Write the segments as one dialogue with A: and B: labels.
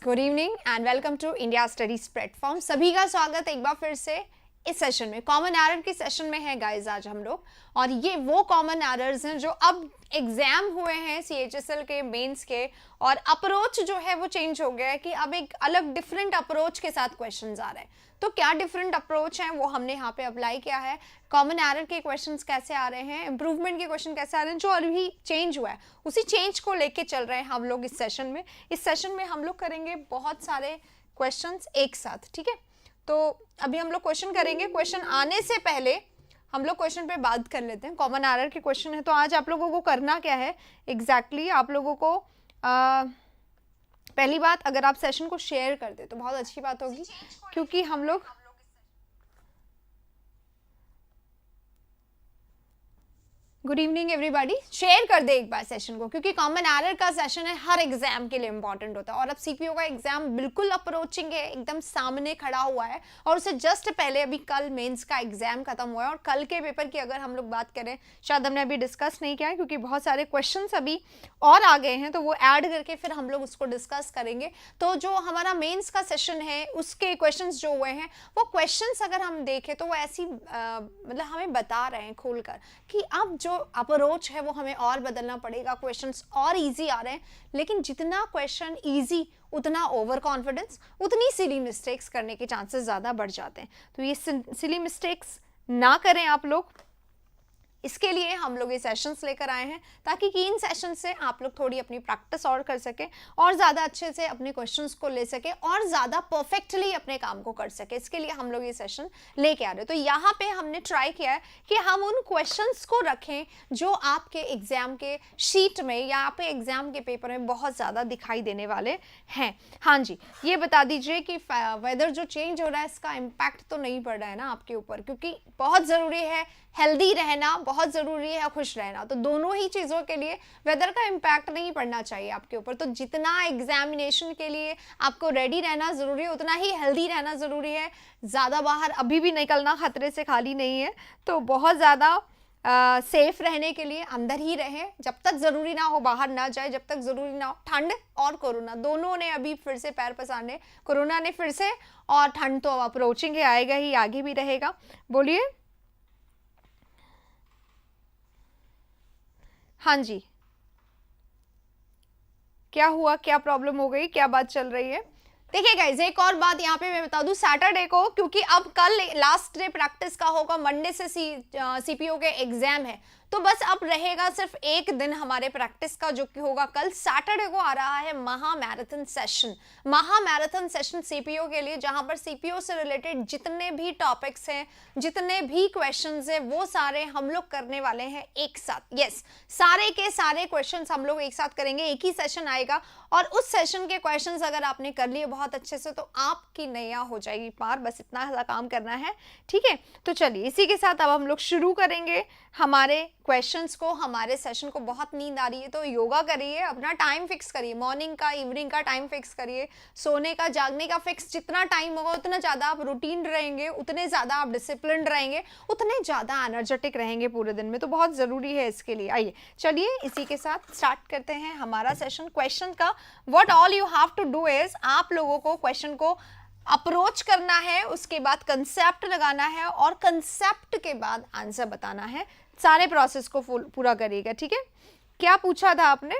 A: Good evening and welcome to India studies platform. सभी का स्वागत एक बार फिर से इस सेशन में। कॉमन एरर के सेशन में है गाइस आज हम लोग, और ये वो कॉमन एरर्स हैं जो अब एग्जाम हुए हैं CHSL के मेंस के, और अप्रोच जो है वो चेंज हो गया है कि अब एक अलग डिफरेंट अप्रोच के साथ क्वेश्चंस आ रहे हैं। तो क्या डिफरेंट अप्रोच है वो हमने यहाँ पे अप्लाई किया है। कॉमन एरर के क्वेश्चंस कैसे आ रहे हैं, इंप्रूवमेंट के क्वेश्चन कैसे आ रहे हैं, जो अभी चेंज हुआ है उसी चेंज को लेके चल रहे हैं हम लोग इस सेशन में। इस सेशन में हम लोग करेंगे बहुत सारे क्वेश्चंस एक साथ, ठीक है। तो अभी हम लोग क्वेश्चन करेंगे। क्वेश्चन आने से पहले हम लोग क्वेश्चन पे बात कर लेते हैं। कॉमन एरर के क्वेश्चन है, तो आज आप लोगों को करना क्या है एग्जैक्टली आप लोगों को पहली बात, अगर आप सेशन को शेयर कर दे तो बहुत अच्छी बात होगी, क्योंकि हम लोग गुड इवनिंग एवरीबॉडी, शेयर कर दे एक बार सेशन को, क्योंकि कॉमन एरर का सेशन है हर एग्जाम के लिए इंपॉर्टेंट होता है। और अब सीपीओ का एग्जाम बिल्कुल अप्रोचिंग है, एकदम सामने खड़ा हुआ है, और उससे जस्ट पहले अभी कल मेंस का एग्जाम खत्म हुआ है। और कल के पेपर की अगर हम लोग बात करें, शायद हमने अभी डिस्कस नहीं किया है क्योंकि बहुत सारे क्वेश्चंस अभी और आ गए हैं, तो वो ऐड करके फिर हम लोग उसको डिस्कस करेंगे। तो जो हमारा मेंस का सेशन है उसके क्वेश्चन जो हुए हैं, वो क्वेश्चन अगर हम देखें तो वो ऐसी मतलब हमें बता रहे हैं खोलकर कि अब जो अप्रोच है वो हमें और बदलना पड़ेगा। क्वेश्चंस और इजी आ रहे हैं, लेकिन जितना क्वेश्चन इजी उतना ओवर कॉन्फिडेंस, उतनी सिली मिस्टेक्स करने के चांसेस ज़्यादा बढ़ जाते हैं। तो ये सिली मिस्टेक्स ना करें आप लोग, इसके लिए हम लोग ये सेशंस लेकर आए हैं, ताकि कि इन सेशन से आप लोग थोड़ी अपनी प्रैक्टिस और कर सकें, और ज़्यादा अच्छे से अपने क्वेश्चंस को ले सकें, और ज़्यादा परफेक्टली अपने काम को कर सकें। इसके लिए हम लोग ये सेशन लेके आ रहे हैं। तो यहाँ पे हमने ट्राई किया है कि हम उन क्वेश्चंस को रखें जो आपके एग्जाम के शीट में या आपके एग्जाम के पेपर में बहुत ज़्यादा दिखाई देने वाले हैं। हाँ जी, ये बता दीजिए कि वेदर जो चेंज हो रहा है इसका इम्पैक्ट तो नहीं पड़ रहा है ना आपके ऊपर, क्योंकि बहुत ज़रूरी है हेल्दी रहना, बहुत ज़रूरी है खुश रहना। तो दोनों ही चीज़ों के लिए वेदर का इम्पैक्ट नहीं पड़ना चाहिए आपके ऊपर। तो जितना एग्जामिनेशन के लिए आपको रेडी रहना ज़रूरी है, उतना ही हेल्दी रहना ज़रूरी है। ज़्यादा बाहर अभी भी निकलना खतरे से खाली नहीं है, तो बहुत ज़्यादा सेफ रहने के लिए अंदर ही रहें। जब तक ज़रूरी ना हो बाहर ना जाए, जब तक ज़रूरी ना हो। ठंड और कोरोना दोनों ने अभी फिर से पैर पसारने, कोरोना ने फिर से, और ठंड तो अप्रोचिंग है, आएगा ही, आगे भी रहेगा। बोलिए। हाँ जी, क्या हुआ, क्या प्रॉब्लम हो गई, क्या बात चल रही है? देखिए गाइज, एक और बात यहाँ पे मैं बता दूं, सैटरडे को, क्योंकि अब कल लास्ट डे प्रैक्टिस का होगा, मंडे से सीपीओ के एग्जाम है, तो बस अब रहेगा सिर्फ एक दिन हमारे प्रैक्टिस का, जो कि होगा कल। सैटरडे को आ रहा है महा मैराथन सेशन। महा मैराथन सेशन सीपीओ के लिए, जहां पर सीपीओ से रिलेटेड जितने भी टॉपिक्स हैं, जितने भी क्वेश्चंस हैं, वो सारे हम लोग करने वाले हैं एक साथ। यस, सारे के सारे क्वेश्चंस हम लोग एक साथ करेंगे, एक ही सेशन आएगा, और उस सेशन के क्वेश्चंस अगर आपने कर लिए बहुत अच्छे से, तो आपकी नैया हो जाएगी पार। बस इतना सा काम करना है, ठीक है। तो चलिए, इसी के साथ अब हम लोग शुरू करेंगे हमारे क्वेश्चंस को, हमारे सेशन को। बहुत नींद आ रही है तो योगा करिए, अपना टाइम फिक्स करिए, मॉर्निंग का, इवनिंग का टाइम फिक्स करिए, सोने का, जागने का फिक्स। जितना टाइम होगा उतना ज़्यादा आप रूटीन रहेंगे, उतने ज़्यादा आप डिसिप्लिन रहेंगे, उतने ज़्यादा एनर्जेटिक रहेंगे पूरे दिन में। तो बहुत ज़रूरी है इसके लिए। आइए चलिए, इसी के साथ स्टार्ट करते हैं हमारा सेशन क्वेश्चन का। What all you have to do is, आप लोगों को क्वेश्चन को अप्रोच करना है, उसके बाद कंसेप्ट लगाना है, और कंसेप्ट के बाद आंसर बताना है। सारे प्रोसेस को पूरा करिएगा, ठीक है। क्या पूछा था आपने,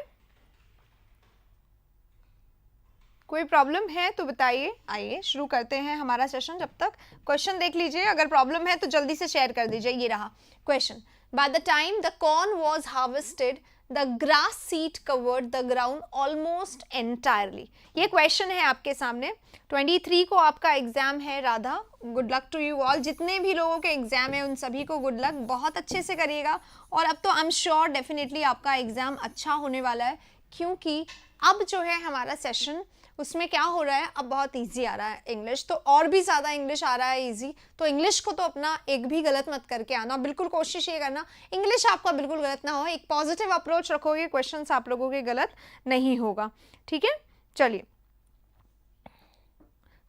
A: कोई प्रॉब्लम है तो बताइए। आइए शुरू करते हैं हमारा सेशन। जब तक क्वेश्चन देख लीजिए, अगर प्रॉब्लम है तो जल्दी से शेयर कर दीजिए। ये रहा question. By the time the corn was harvested, the grass seed covered the ground almost entirely. ये क्वेश्चन है आपके सामने। 23 को आपका एग्जाम है Radha. Good luck to you all. जितने भी लोगों के एग्जाम है उन सभी को गुड लक, बहुत अच्छे से करिएगा। और अब तो आई एम श्योर डेफिनेटली आपका एग्जाम अच्छा होने वाला है, क्योंकि अब जो है हमारा सेशन, उसमें क्या हो रहा है, अब बहुत इजी आ रहा है इंग्लिश, तो और भी ज़्यादा इंग्लिश आ रहा है इजी। तो इंग्लिश को तो अपना एक भी गलत मत करके आना, बिल्कुल कोशिश ये करना इंग्लिश आपका बिल्कुल गलत ना हो। एक पॉजिटिव अप्रोच रखोगे, क्वेश्चंस आप लोगों के गलत नहीं होगा, ठीक है। चलिए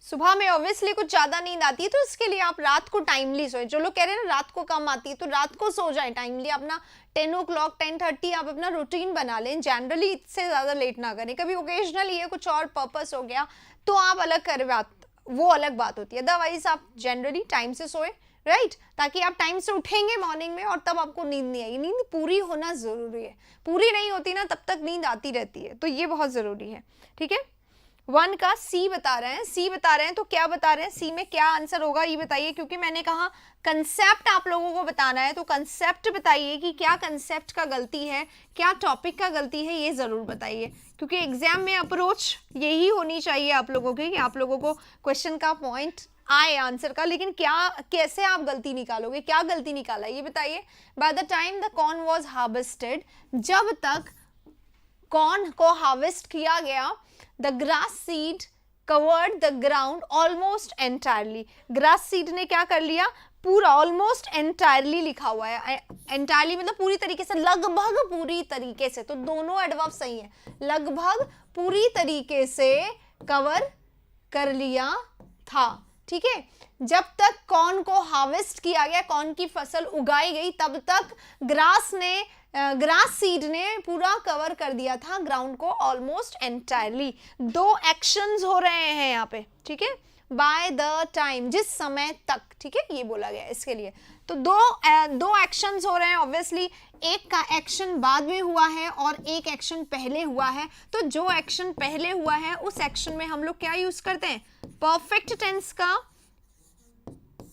A: सुबह में ऑब्वियसली कुछ ज्यादा नींद आती है, तो इसके लिए आप रात को टाइमली सोए। जो लोग कह रहे हैं ना रात को कम आती है, तो रात को सो जाए टाइमली। अपना 10 o'clock 10:30 आप अपना रूटीन बना लें। जनरली इससे ज्यादा लेट ना करें। कभी ओकेजनली ये कुछ और पर्पस हो गया तो आप अलग कर बात, वो अलग बात होती है। अदरवाइज आप जनरली टाइम से सोए, राइट, ताकि आप टाइम से उठेंगे मॉर्निंग में और तब आपको नींद नहीं आएगी। नींद पूरी होना जरूरी है, पूरी नहीं होती ना तब तक नींद आती रहती है, तो ये बहुत जरूरी है। ठीक है, 1 का सी बता रहे हैं, सी बता रहे हैं, तो क्या बता रहे हैं, सी में क्या आंसर होगा ये बताइए। क्योंकि मैंने कहा कंसेप्ट आप लोगों को बताना है, तो कंसेप्ट बताइए कि क्या कंसेप्ट का गलती है, क्या टॉपिक का गलती है, ये जरूर बताइए। क्योंकि एग्जाम में अप्रोच यही होनी चाहिए आप लोगों की, कि आप लोगों को क्वेश्चन का पॉइंट आए आंसर का, लेकिन क्या कैसे आप गलती निकालोगे, क्या गलती निकाला ये बताइए। Bye the time the corn was harvested, जब तक कॉर्न को हार्वेस्ट किया गया, the grass seed covered the ground almost entirely. Grass seed ने क्या कर लिया, पूरा, ऑलमोस्ट एंटायरली लिखा हुआ है, एंटायरली मतलब पूरी तरीके से, लगभग पूरी तरीके से, तो दोनों एडवर्ब सही है। लगभग पूरी तरीके से कवर कर लिया था। ठीक है, जब तक कॉर्न को हार्वेस्ट किया गया, कॉर्न की फसल उगाई गई, तब तक ग्रास सीड ने पूरा कवर कर दिया था ग्राउंड को ऑलमोस्ट एंटायरली। 2 एक्शंस हो रहे हैं यहाँ पे, ठीक है, बाय द टाइम, जिस समय तक, ठीक है, ये बोला गया इसके लिए। तो दो एक्शंस हो रहे हैं ऑब्वियसली, एक का एक्शन बाद में हुआ है और एक एक्शन पहले हुआ है। तो जो एक्शन पहले हुआ है उस एक्शन में हम लोग क्या यूज करते हैं, परफेक्ट टेंस का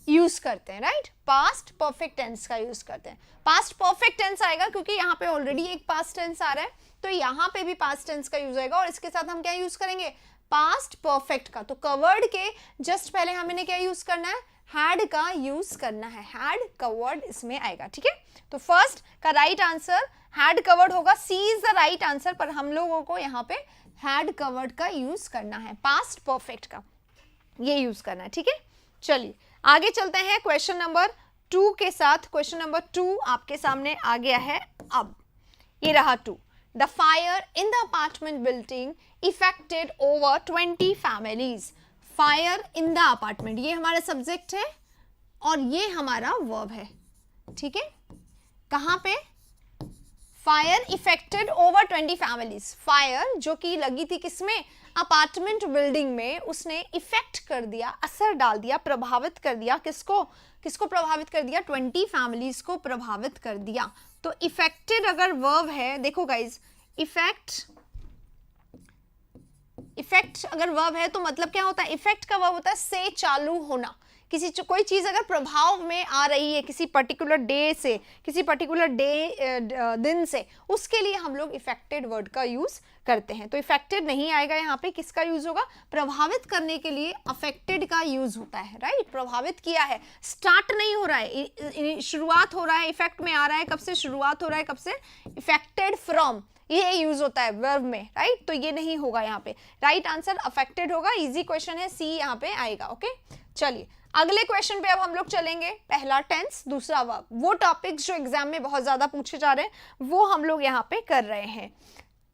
A: यूज करते हैं, राइट, पास्ट परफेक्ट टेंस का यूज करते हैं। पास्ट परफेक्ट टेंस आएगा क्योंकि यहाँ पे ऑलरेडी एक पास्ट टेंस आ रहा है, तो यहाँ पे भी पास्ट टेंस का यूज आएगा, और इसके साथ हम क्या यूज करेंगे, पास्ट परफेक्ट का। तो कवर्ड के जस्ट पहले हमें क्या यूज करना है, हैड का यूज करना है, हैड कवर्ड इसमें आएगा। ठीक है, तो फर्स्ट का राइट आंसर हैड कवर्ड होगा, सी इज द राइट आंसर, पर हम लोगों को यहाँ पे हैड कवर्ड का यूज करना है, पास्ट परफेक्ट का ये यूज करना है। ठीक है, चलिए आगे चलते हैं क्वेश्चन नंबर 2 के साथ। क्वेश्चन नंबर 2 आपके सामने आ गया है, अब ये रहा 2। The fire in the apartment building affected over 20 families. Fire in the apartment, ये हमारा सब्जेक्ट है और ये हमारा वर्ब है। ठीक है, कहां पे, fire affected over 20 families. Fire जो कि लगी थी किसमें, अपार्टमेंट बिल्डिंग में, उसने इफेक्ट कर दिया, असर डाल दिया, प्रभावित कर दिया, किसको किसको प्रभावित कर दिया, 20 फैमिलीज को प्रभावित कर दिया। तो इफेक्टेड अगर वर्ब है, देखो गाइज, इफेक्ट अगर वर्ब है तो मतलब क्या होता है, इफेक्ट का वर्ब होता है से चालू होना। कोई चीज अगर प्रभाव में आ रही है किसी पर्टिकुलर डे से, किसी पर्टिकुलर दिन से, उसके लिए हम लोग इफेक्टेड वर्ड का यूज करते हैं। तो इफेक्टेड नहीं आएगा यहाँ पे, किसका यूज होगा, प्रभावित करने के लिए अफेक्टेड का यूज होता है, राइट, प्रभावित किया है, स्टार्ट नहीं हो रहा है, शुरुआत हो रहा है, इफेक्ट में आ रहा है, कब से शुरुआत हो रहा है, कब से, इफेक्टेड फ्रॉम, ये यूज होता है वर्ब में, राइट, तो ये नहीं होगा यहाँ पे, राइट आंसर अफेक्टेड होगा। इजी क्वेश्चन है, सी यहाँ पे आएगा। ओके, चलिए अगले क्वेश्चन पे अब हम लोग चलेंगे। पहला टेंस, दूसरा वर्ब, वो टॉपिक्स जो एग्जाम में बहुत ज्यादा पूछे जा रहे हैं वो हम लोग यहाँ पे कर रहे हैं।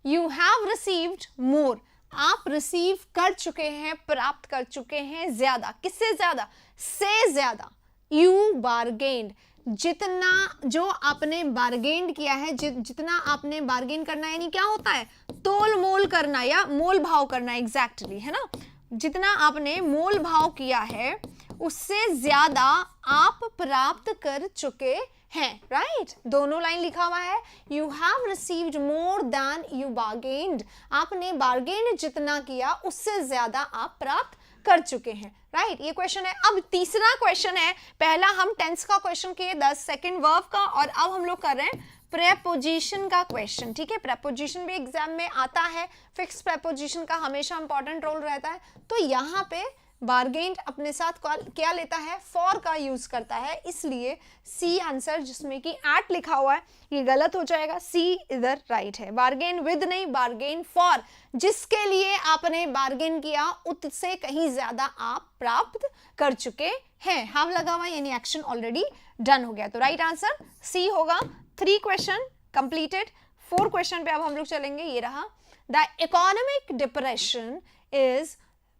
A: यू हैव रिसीव्ड मोर, आप रिसीव कर चुके हैं, प्राप्त कर चुके हैं ज्यादा, किससे ज्यादा, से ज्यादा। यू बार्गेन्ड, जितना जो आपने बार्गेन्ड किया है, जितना आपने बार्गेन करना, यानी क्या होता है, तोल मोल करना या मोल भाव करना, एग्जैक्टली, है ना, जितना आपने मोल भाव किया है उससे ज्यादा आप प्राप्त कर चुके हैं, राइट, दोनों लाइन लिखा हुआ है। You have received more than you bargained, आपने बार्गेन जितना किया उससे ज्यादा आप प्राप्त कर चुके हैं, राइट, ये क्वेश्चन है। अब तीसरा क्वेश्चन है, पहला हम टेंस का क्वेश्चन किए, 10 सेकंड वर्ब का, और अब हम लोग कर रहे हैं प्रेपोजिशन का क्वेश्चन। ठीक है, प्रेपोजिशन भी एग्जाम में आता है, फिक्स प्रेपोजिशन का हमेशा इंपॉर्टेंट रोल रहता है। तो यहाँ पे बार्गेन्ड अपने साथ क्या लेता है, फॉर का यूज करता है, इसलिए सी आंसर, जिसमें कि एट लिखा हुआ है, ये गलत हो जाएगा, सी इधर राइट है। बार्गेन विद नहीं, बार्गेन फॉर, जिसके लिए आपने बार्गेन किया उससे कहीं ज्यादा आप प्राप्त कर चुके हैं। हाव लगा हुआ यानी एक्शन ऑलरेडी डन हो गया, तो राइट आंसर सी होगा। 3 क्वेश्चन कंप्लीटेड, 4 क्वेश्चन पे अब हम लोग चलेंगे। ये रहा, the economic depression is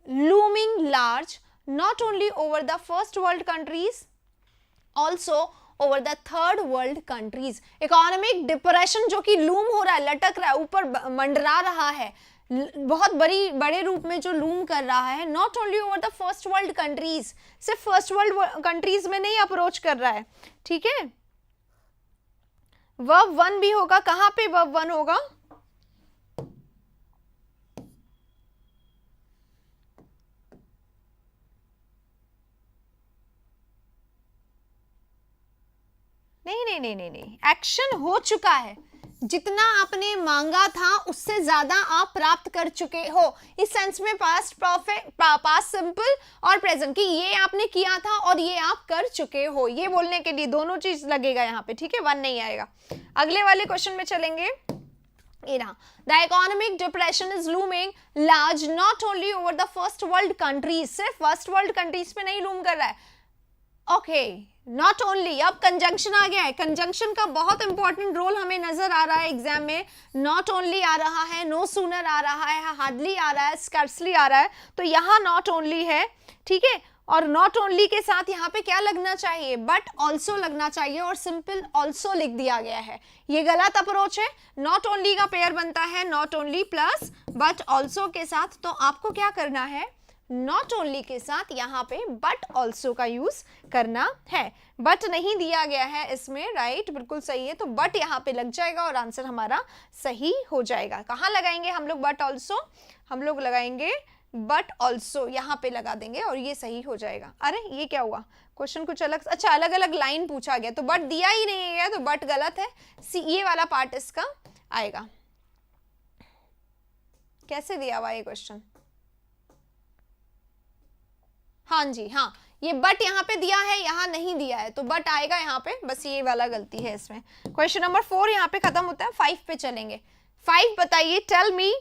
A: looming large not only over the first world countries, also over the third world countries. Economic depression जो कि लूम हो रहा है, लटक रहा है, ऊपर मंडरा रहा है, बहुत बड़े रूप में जो लूम कर रहा है, not only over the first world countries, सिर्फ फर्स्ट वर्ल्ड कंट्रीज में नहीं अप्रोच कर रहा है, ठीक है। वर्ब वन भी होगा, कहां पे वर्ब वन होगा? नहीं, एक्शन हो चुका है, जितना आपने मांगा था उससे ज्यादा आप प्राप्त कर चुके हो। इस सेंस में पास्ट परफेक्ट, पास्ट सिंपल और प्रेजेंट, कि ये आपने किया था और ये आप कर चुके हो, ये बोलने के लिए दोनों चीज लगेगा यहाँ पे, ठीक है, वन नहीं आएगा। अगले वाले क्वेश्चन में चलेंगे। The economic depression is looming large not only over the first world countries, सिर्फ फर्स्ट वर्ल्ड कंट्रीज पे नहीं लूम कर रहा है, ओके, नॉट ओनली। अब कंजंक्शन आ गया है, कंजंक्शन का बहुत इंपॉर्टेंट रोल हमें नजर आ रहा है एग्जाम में। नॉट ओनली आ रहा है, नो सूनर आ रहा है, हार्डली आ रहा है, स्कैर्सली आ रहा है, तो यहाँ नॉट ओनली है, ठीक है। और नॉट ओनली के साथ यहाँ पे क्या लगना चाहिए? बट ऑल्सो लगना चाहिए, और सिंपल ऑल्सो लिख दिया गया है, ये गलत अप्रोच है। नॉट ओनली का पेयर बनता है not only plus but also के साथ, तो आपको क्या करना है? नॉट ओनली के साथ यहाँ पे बट ऑल्सो का यूज करना है। बट नहीं दिया गया है इसमें, राइट, बिल्कुल सही है, तो बट यहाँ पे लग जाएगा और आंसर हमारा सही हो जाएगा। कहाँ लगाएंगे हम लोग बट ऑल्सो? हम लोग लगाएंगे बट ऑल्सो, यहाँ पे लगा देंगे और ये सही हो जाएगा। अरे ये क्या हुआ, क्वेश्चन कुछ अलग, अच्छा अलग अलग लाइन पूछा गया, तो बट दिया ही नहीं गया, तो बट गलत है। ये वाला पार्ट इसका आएगा। कैसे दिया हुआ ये क्वेश्चन? हाँ जी, हाँ, ये बट यहाँ पे दिया है, यहाँ नहीं दिया है, तो बट आएगा यहाँ पे, बस ये वाला गलती है इसमें। क्वेश्चन नंबर 4 यहाँ पे खत्म होता है, 5 पे चलेंगे। 5 बताइए, टेल मी।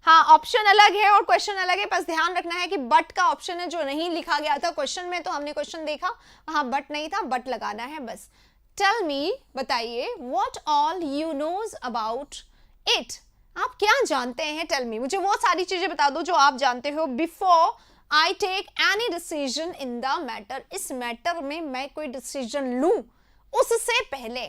A: हाँ, ऑप्शन अलग है और क्वेश्चन अलग है, बस ध्यान रखना है कि बट का ऑप्शन है जो नहीं लिखा गया था क्वेश्चन में, तो हमने क्वेश्चन देखा वहां बट नहीं था, बट लगाना है बस। टेल मी, बताइए, what all you knows about it. आप क्या जानते हैं? टेल मी, मुझे वो सारी चीजें बता दो जो आप जानते हो। Before I take any decision in the matter, इस मैटर में मैं कोई डिसीजन लूं उससे पहले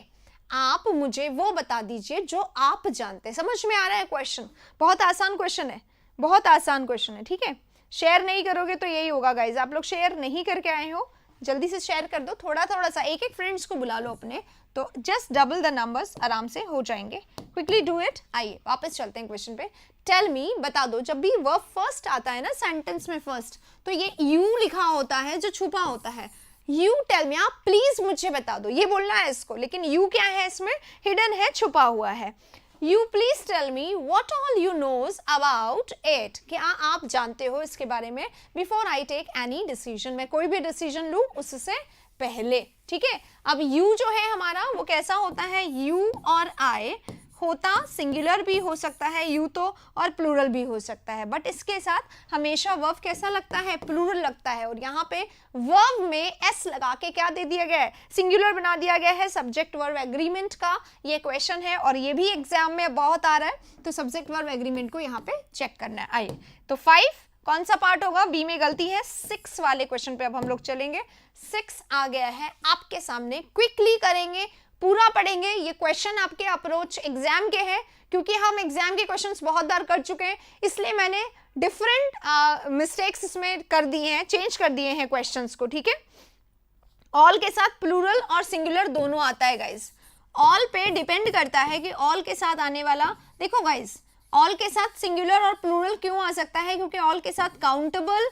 A: आप मुझे वो बता दीजिए जो आप जानते हैं। समझ में आ रहा है क्वेश्चन? बहुत आसान क्वेश्चन है, बहुत आसान क्वेश्चन है, ठीक है। शेयर नहीं करोगे तो यही होगा गाइज, आप लोग शेयर नहीं करके आए हो, जल्दी से शेयर कर दो, थोड़ा थोड़ा सा, एक एक फ्रेंड्स को बुला लो अपने, तो जस्ट डबल द नंबर्स आराम से हो जाएंगे। Quickly do it. आइए वापस चलते हैं क्वेश्चन पे। टेल मी, बता दो, जब भी वर्ब फर्स्ट आता है ना सेंटेंस में फर्स्ट, तो ये यू लिखा होता है जो छुपा होता है। यू टेल मी, आप प्लीज मुझे बता दो, ये बोलना है इसको, लेकिन यू क्या है इसमें? हिडन है, छुपा हुआ है। You please tell me what all you knows about it, क्या आप जानते हो इसके बारे में। Before I take any decision, मैं कोई भी डिसीजन लूं उससे पहले, ठीक है। अब यू जो है हमारा वो कैसा होता है? यू और आई होता सिंगुलर भी हो सकता है यू तो, और प्लूरल भी हो सकता है, बट इसके साथ हमेशा वर्ब कैसा लगता है? प्लूरल लगता है। और यहाँ पे वर्ब में एस लगा के क्या दे दिया गया है? सिंगुलर बना दिया गया है। सब्जेक्ट वर्ब एग्रीमेंट का ये क्वेश्चन है और ये भी एग्जाम में बहुत आ रहा है, तो सब्जेक्ट वर्ब एग्रीमेंट को यहाँ पे चेक करना है। आइए, तो 5 कौन सा पार्ट होगा? बी में गलती है। 6 वाले क्वेश्चन पे अब हम लोग चलेंगे। 6 आ गया है आपके सामने, क्विकली करेंगे, पूरा पढ़ेंगे। ये क्वेश्चन आपके अप्रोच एग्जाम के हैं, क्योंकि हम एग्जाम के क्वेश्चंस बहुत बार कर चुके हैं, इसलिए मैंने डिफरेंट मिस्टेक्स इसमें कर दिए हैं, चेंज कर दिए हैं क्वेश्चंस को, ठीक है। ऑल के साथ प्लूरल और सिंगुलर दोनों आता है गाइज। ऑल पे डिपेंड करता है कि ऑल के साथ आने वाला, देखो गाइज, ऑल के साथ सिंगुलर और प्लूरल क्यों आ सकता है? क्योंकि ऑल के साथ काउंटेबल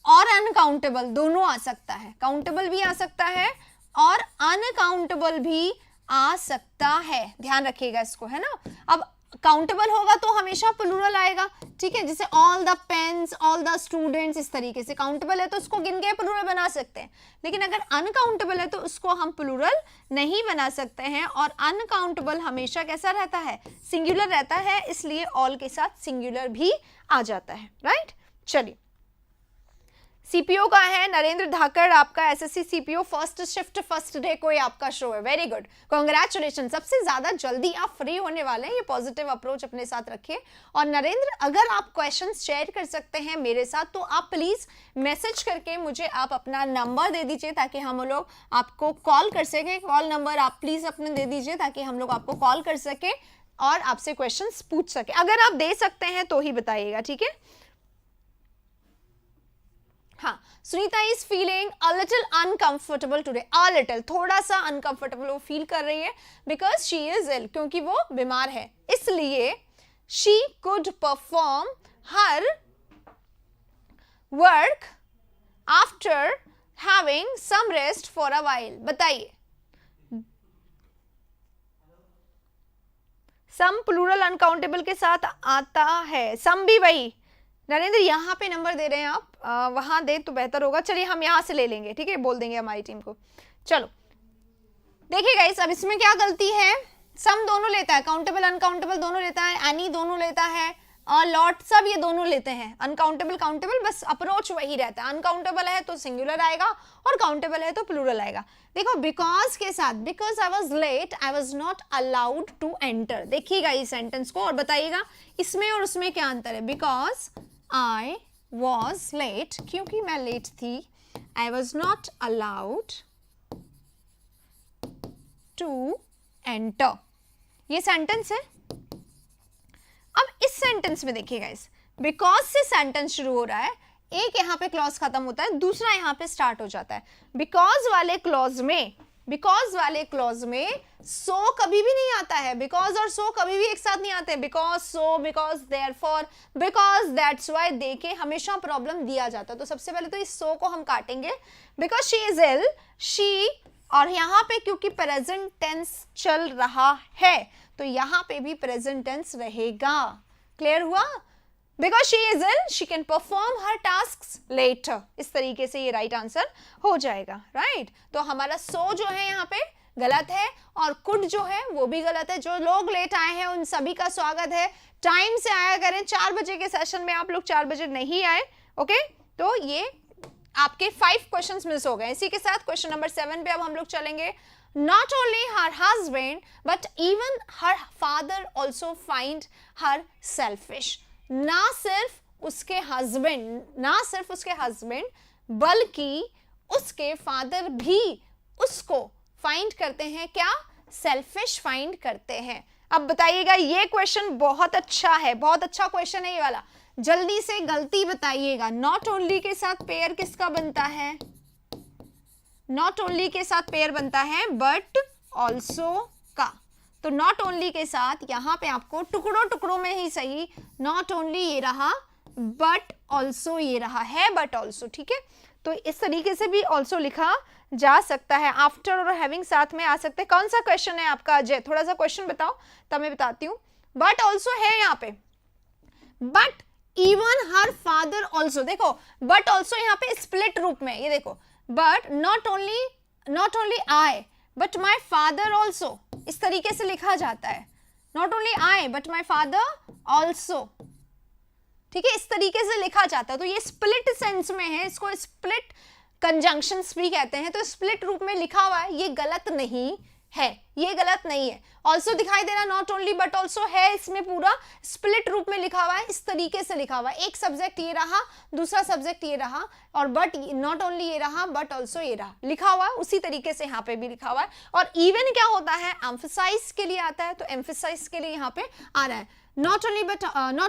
A: और अनकाउंटेबल दोनों आ सकता है। काउंटेबल भी आ सकता है और अनकाउंटेबल भी आ सकता है, ध्यान रखिएगा इसको, है ना। अब काउंटेबल होगा तो हमेशा प्लूरल आएगा, ठीक है, जैसे all the pens, all the students, इस तरीके से। काउंटेबल है तो उसको गिन के प्लूरल बना सकते हैं, लेकिन अगर अनकाउंटेबल है तो उसको हम प्लूरल नहीं बना सकते हैं। और अनकाउंटेबल हमेशा कैसा रहता है? सिंगुलर रहता है, इसलिए ऑल के साथ सिंगुलर भी आ जाता है, राइट। चलिए सीपीओ का है नरेंद्र धाकड़, आपका SSC CPO first shift first day को ही आपका शो है। वेरी गुड, कांग्रेचुलेशन, सबसे ज्यादा जल्दी आप फ्री होने वाले हैं। ये पॉजिटिव अप्रोच अपने साथ रखिए। और नरेंद्र, अगर आप क्वेश्चंस शेयर कर सकते हैं मेरे साथ तो आप प्लीज मैसेज करके मुझे आप अपना नंबर दे दीजिए ताकि हम लोग आपको कॉल कर सके। कॉल नंबर आप प्लीज अपने दे दीजिए ताकि हम लोग आपको कॉल कर सके और आपसे क्वेश्चंस पूछ सके। अगर आप दे सकते हैं तो ही बताइएगा, ठीक है। हाँ, Sunita is feeling a little uncomfortable today, a little, थोड़ा सा अनकंफर्टेबल वो फील कर रही है बिकॉज शी इज इल, क्योंकि वो बीमार है, इसलिए she could perform her work after having some rest for a while. बताइए, सम प्लूरल अनकाउंटेबल के साथ आता है, सम भी वही। नरेंद्र यहाँ पे नंबर दे रहे हैं आप, वहां दे तो बेहतर होगा। चलिए हम यहाँ से ले लेंगे, ठीक है, बोल देंगे हमारी टीम को। चलो देखिए गाइस, अब इसमें क्या गलती है, सम दोनों लेता है, काउंटेबल अनकाउंटेबल दोनों लेता है, एनी दोनों लेता है, लॉट सब ये दोनों लेते हैं, अनकाउंटेबल काउंटेबल, बस अप्रोच वही रहता है। अनकाउंटेबल है तो सिंगुलर आएगा और काउंटेबल है तो प्लूरल आएगा। देखो बिकॉज के साथ, because I was late I was not allowed to enter. देखिएगा इस सेंटेंस को और बताइएगा इसमें और उसमें क्या अंतर है। बिकॉज आई वॉज लेट, क्योंकि मैं लेट थी, I was not allowed to enter, ये सेंटेंस है। अब इस सेंटेंस में देखिएगा, इस बिकॉज से सेंटेंस शुरू हो रहा है, एक यहाँ पे क्लॉज खत्म होता है, दूसरा यहाँ पे स्टार्ट हो जाता है। बिकॉज वाले क्लॉज में सो कभी भी नहीं आता है, बिकॉज और सो कभी भी एक साथ नहीं आते। Because so, because therefore, because that's why they के हमेशा प्रॉब्लम दिया जाता है। तो सबसे पहले तो इस सो को हम काटेंगे, because she is ill, she, और यहाँ पे क्योंकि प्रेजेंट टेंस चल रहा है तो यहाँ पे भी प्रेजेंट टेंस रहेगा। क्लियर हुआ? Because she is ill she can perform her tasks later. इस तरीके से ये राइट आंसर हो जाएगा, राइट। तो हमारा सो जो है यहाँ पे गलत है और कुड जो है वो भी गलत है। जो लोग लेट आए हैं उन सभी का स्वागत है, टाइम से आया करें। 4 बजे के सेशन में आप लोग 4 बजे नहीं आए, ओके। तो ये आपके 5 क्वेश्चंस मिस हो गए। इसी के साथ क्वेश्चन नंबर 7 पे अब हम लोग चलेंगे। Not only her husband, but even her father also find her selfish. ना सिर्फ उसके हस्बैंड बल्कि उसके फादर भी उसको फाइंड करते हैं, क्या? सेल्फिश फाइंड करते हैं। अब बताइएगा, ये क्वेश्चन बहुत अच्छा है, बहुत अच्छा क्वेश्चन है ये वाला। जल्दी से गलती बताइएगा। नॉट ओनली के साथ पेयर किसका बनता है? नॉट ओनली के साथ पेयर बनता है बट ऑल्सो का। तो नॉट ओनली के साथ यहां पे आपको टुकड़ों टुकड़ों में ही सही, नॉट ओनली ये रहा बट ऑल्सो ये रहा, है बट ऑल्सो, ठीक है। तो इस तरीके से भी ऑल्सो लिखा जा सकता है। आफ्टर और हैविंग साथ में आ सकते हैं। कौन सा क्वेश्चन है आपका अजय? थोड़ा सा क्वेश्चन बताओ तब मैं बताती हूँ। बट ऑल्सो है यहाँ पे, but even her father also. देखो बट ऑल्सो यहाँ पे स्प्लिट रूप में, ये देखो, but not only I but my father also, इस तरीके से लिखा जाता है। not only I but my father also, ठीक है, इस तरीके से लिखा जाता है। तो ये स्प्लिट सेंस में है, इसको स्प्लिट कंजंक्शंस भी कहते हैं। तो स्प्लिट रूप में लिखा हुआ है, ये गलत नहीं है, ये गलत नहीं है। ऑल्सो दिखाई दे रहा, नॉट ओनली बट ऑल्सो है, इसमें पूरा स्प्लिट रूप में लिखा हुआ है, इस तरीके से लिखा हुआ है। एक सब्जेक्ट ये रहा, दूसरा सब्जेक्ट ये रहा, और बट नॉट ओनली ये रहा बट ऑल्सो ये रहा, लिखा हुआ है उसी तरीके से यहाँ पे भी लिखा हुआ है। और इवन क्या होता है, एम्फसाइज के लिए आता है, तो एम्फसाइज के लिए यहाँ पे आ रहा है। Not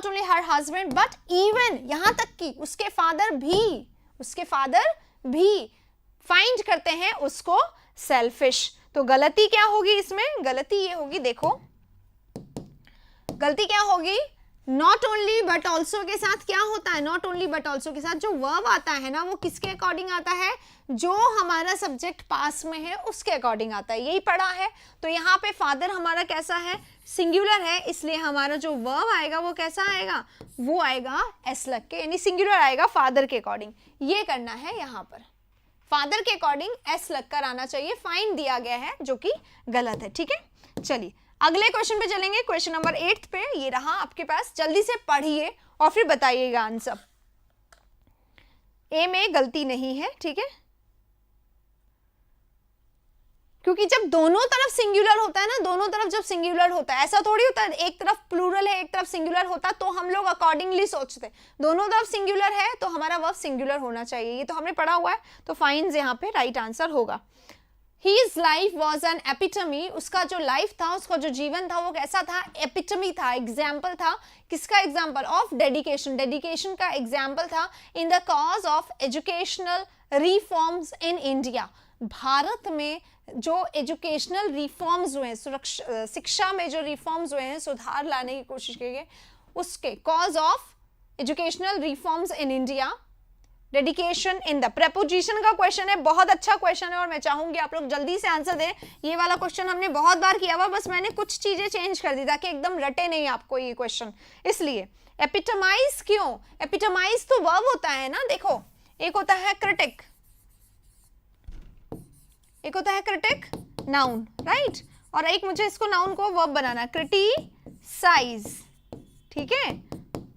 A: only her husband but even, यहाँ तक कि उसके फादर भी फाइंड करते हैं उसको सेल्फिश। तो गलती क्या होगी इसमें? गलती ये होगी, देखो गलती क्या होगी, नॉट ओनली बट ऑल्सो के साथ क्या होता है? नॉट ओनली बट ऑल्सो के साथ जो वर्ब आता है ना, वो किसके अकॉर्डिंग आता है? जो हमारा सब्जेक्ट पास में है उसके अकॉर्डिंग आता है। यही पढ़ा है। तो यहाँ पे फादर हमारा कैसा है? सिंगुलर है, इसलिए हमारा जो वर्ब आएगा वो कैसा आएगा? वो आएगा एस लग के, यानी सिंगुलर आएगा फादर के अकॉर्डिंग। ये करना है यहाँ पर, फादर के अकॉर्डिंग एस लगकर आना चाहिए। फाइन दिया गया है जो कि गलत है, ठीक है। चलिए अगले क्वेश्चन पे चलेंगे, क्वेश्चन नंबर 8 पे। ये रहा आपके पास, जल्दी से पढ़िए और फिर बताइएगा आंसर। ए में गलती नहीं है, ठीक है, क्योंकि जब दोनों तरफ सिंगुलर होता है ना, दोनों तरफ जब सिंगुलर होता है, ऐसा थोड़ी होता है एक तरफ प्लूरल है एक तरफ सिंगुलर होता, तो हम लोग अकॉर्डिंगली सोचते, दोनों तरफ सिंगुलर है तो हमारा वर्ब सिंगुलर होना चाहिए, ये तो हमने पढ़ा हुआ है, तो फाइंस यहाँ पे राइट आंसर होगा। His life was an epitome, उसका जो लाइफ था, उसका जो जीवन था वो कैसा था, एपिटमी था, एग्जाम्पल था, किसका एग्जाम्पल, ऑफ डेडिकेशन, डेडिकेशन का एग्जाम्पल था, in the cause of educational reforms in India, Bharat में जो एजुकेशनल रिफॉर्म्स हुए हैं, शिक्षा में जो रिफॉर्म्स हुए हैं, सुधार लाने की कोशिश की गई, उसके cause of educational reforms in India, dedication in the, preposition का क्वेश्चन है, बहुत अच्छा क्वेश्चन है और मैं चाहूंगी आप लोग जल्दी से आंसर दें, ये वाला क्वेश्चन हमने बहुत बार किया हुआ, बस मैंने कुछ चीजें चेंज कर दी ताकि एकदम रटे नहीं आपको ये क्वेश्चन, इसलिए एपिटमाइज क्यों, एपिटमाइज तो वर्ब होता है ना, देखो एक होता है क्रिटिक, एक होता है क्रिटिक नाउन, राइट, और एक मुझे इसको नाउन को वर्ब बनाना है, क्रिटिसाइज, ठीक है,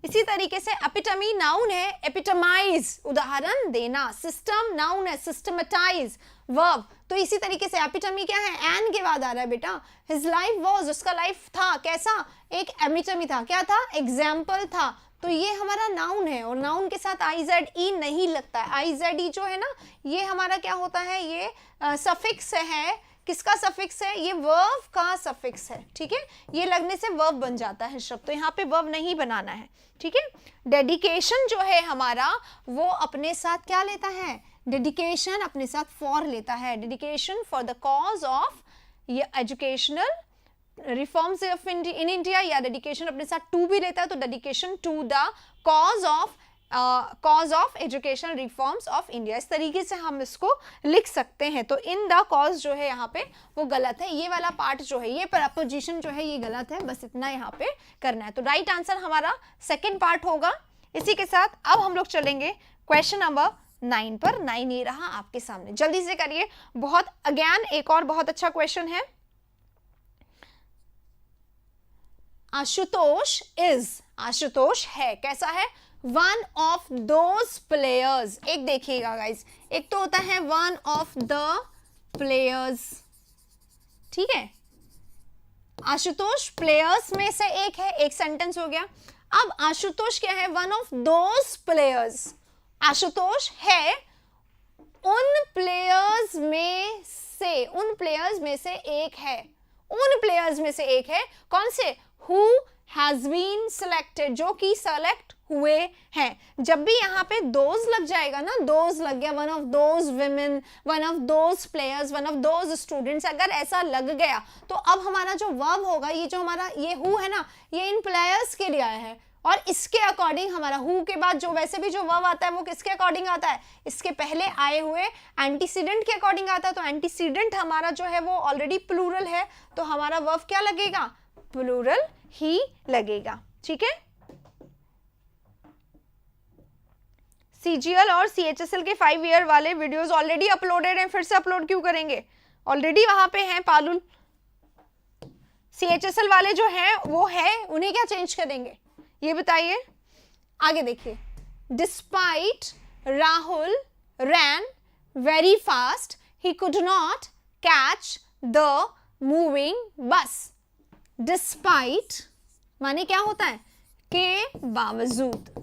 A: इसी तरीके से एपिटमी नाउन है, एपिटमाइज उदाहरण देना, सिस्टम नाउन है, सिस्टमेटाइज वर्ब, तो इसी तरीके से एपिटमी क्या है, एन के बाद आ रहा है बेटा, हिज लाइफ वाज, उसका लाइफ था कैसा, एक एपिटमी था, क्या था, एग्जाम्पल था, तो ये हमारा नाउन है और नाउन के साथ IZE नहीं लगता है, IZE जो है ना ये हमारा क्या होता है, ये सफिक्स है, किसका सफिक्स है, ये वर्ब का सफिक्स है, ठीक है, ये लगने से वर्ब बन जाता है शब्द, तो यहाँ पे वर्ब नहीं बनाना है, ठीक है। डेडिकेशन जो है हमारा वो अपने साथ क्या लेता है, डेडिकेशन अपने साथ फॉर लेता है, dedication for the cause of ये एजुकेशनल रिफॉर्म्स इन इंडिया, या डेडिकेशन अपने साथ टू भी लेता है, तो dedication to the cause of educational reforms of India, इस तरीके से हम इसको लिख सकते हैं, तो इन द कॉज जो है यहाँ पे वो गलत है, ये वाला पार्ट जो है, ये प्रपोजिशन जो है ये गलत है, बस इतना यहाँ पे करना है, तो राइट आंसर हमारा सेकेंड पार्ट होगा। इसी के साथ अब हम लोग चलेंगे क्वेश्चन नंबर 9 पर, 9 ये रहा आपके सामने, जल्दी से करिए, बहुत अगेन एक और बहुत अच्छा क्वेश्चन है, आशुतोष इज, आशुतोष है, कैसा है, वन ऑफ दोज प्लेयर्स, एक देखिएगा गाइज, एक तो होता है वन ऑफ द प्लेयर्स, ठीक है, आशुतोष प्लेयर्स में से एक है, एक सेंटेंस हो गया, अब आशुतोष क्या है, one of those players, Ashutosh है उन प्लेयर्स में से, उन प्लेयर्स में से एक है, उन प्लेयर्स में से एक है, कौन से, who has been selected, जो कि सेलेक्ट हुए हैं, जब भी यहाँ पे दोज लग जाएगा ना, दोज लग गया, one of those women, one of those players, one of those students, अगर ऐसा लग गया तो अब हमारा जो वर्ब होगा, ये जो हमारा ये हु है ना, ये इन प्लेयर्स के लिए आया है, और इसके अकॉर्डिंग हमारा हु के बाद जो वैसे भी जो वर्ब आता है वो किसके अकॉर्डिंग आता है, इसके पहले आए हुए एंटीसीडेंट के अकॉर्डिंग आता है, तो एंटीसीडेंट हमारा जो है वो ऑलरेडी प्लूरल है, तो हमारा वर्ब क्या लगेगा, प्लूरल ही लगेगा, ठीक है। CGL और CHSL के 5 ईयर वाले वीडियोस ऑलरेडी अपलोडेड हैं, फिर से अपलोड क्यों करेंगे, ऑलरेडी वहां पे हैं पालुल, CHSL वाले जो हैं वो है, उन्हें क्या चेंज करेंगे ये बताइए, आगे देखिए, despite Rahul rain very fast he could not catch the moving बस, डिस्पाइट माने क्या होता है, के बावजूद,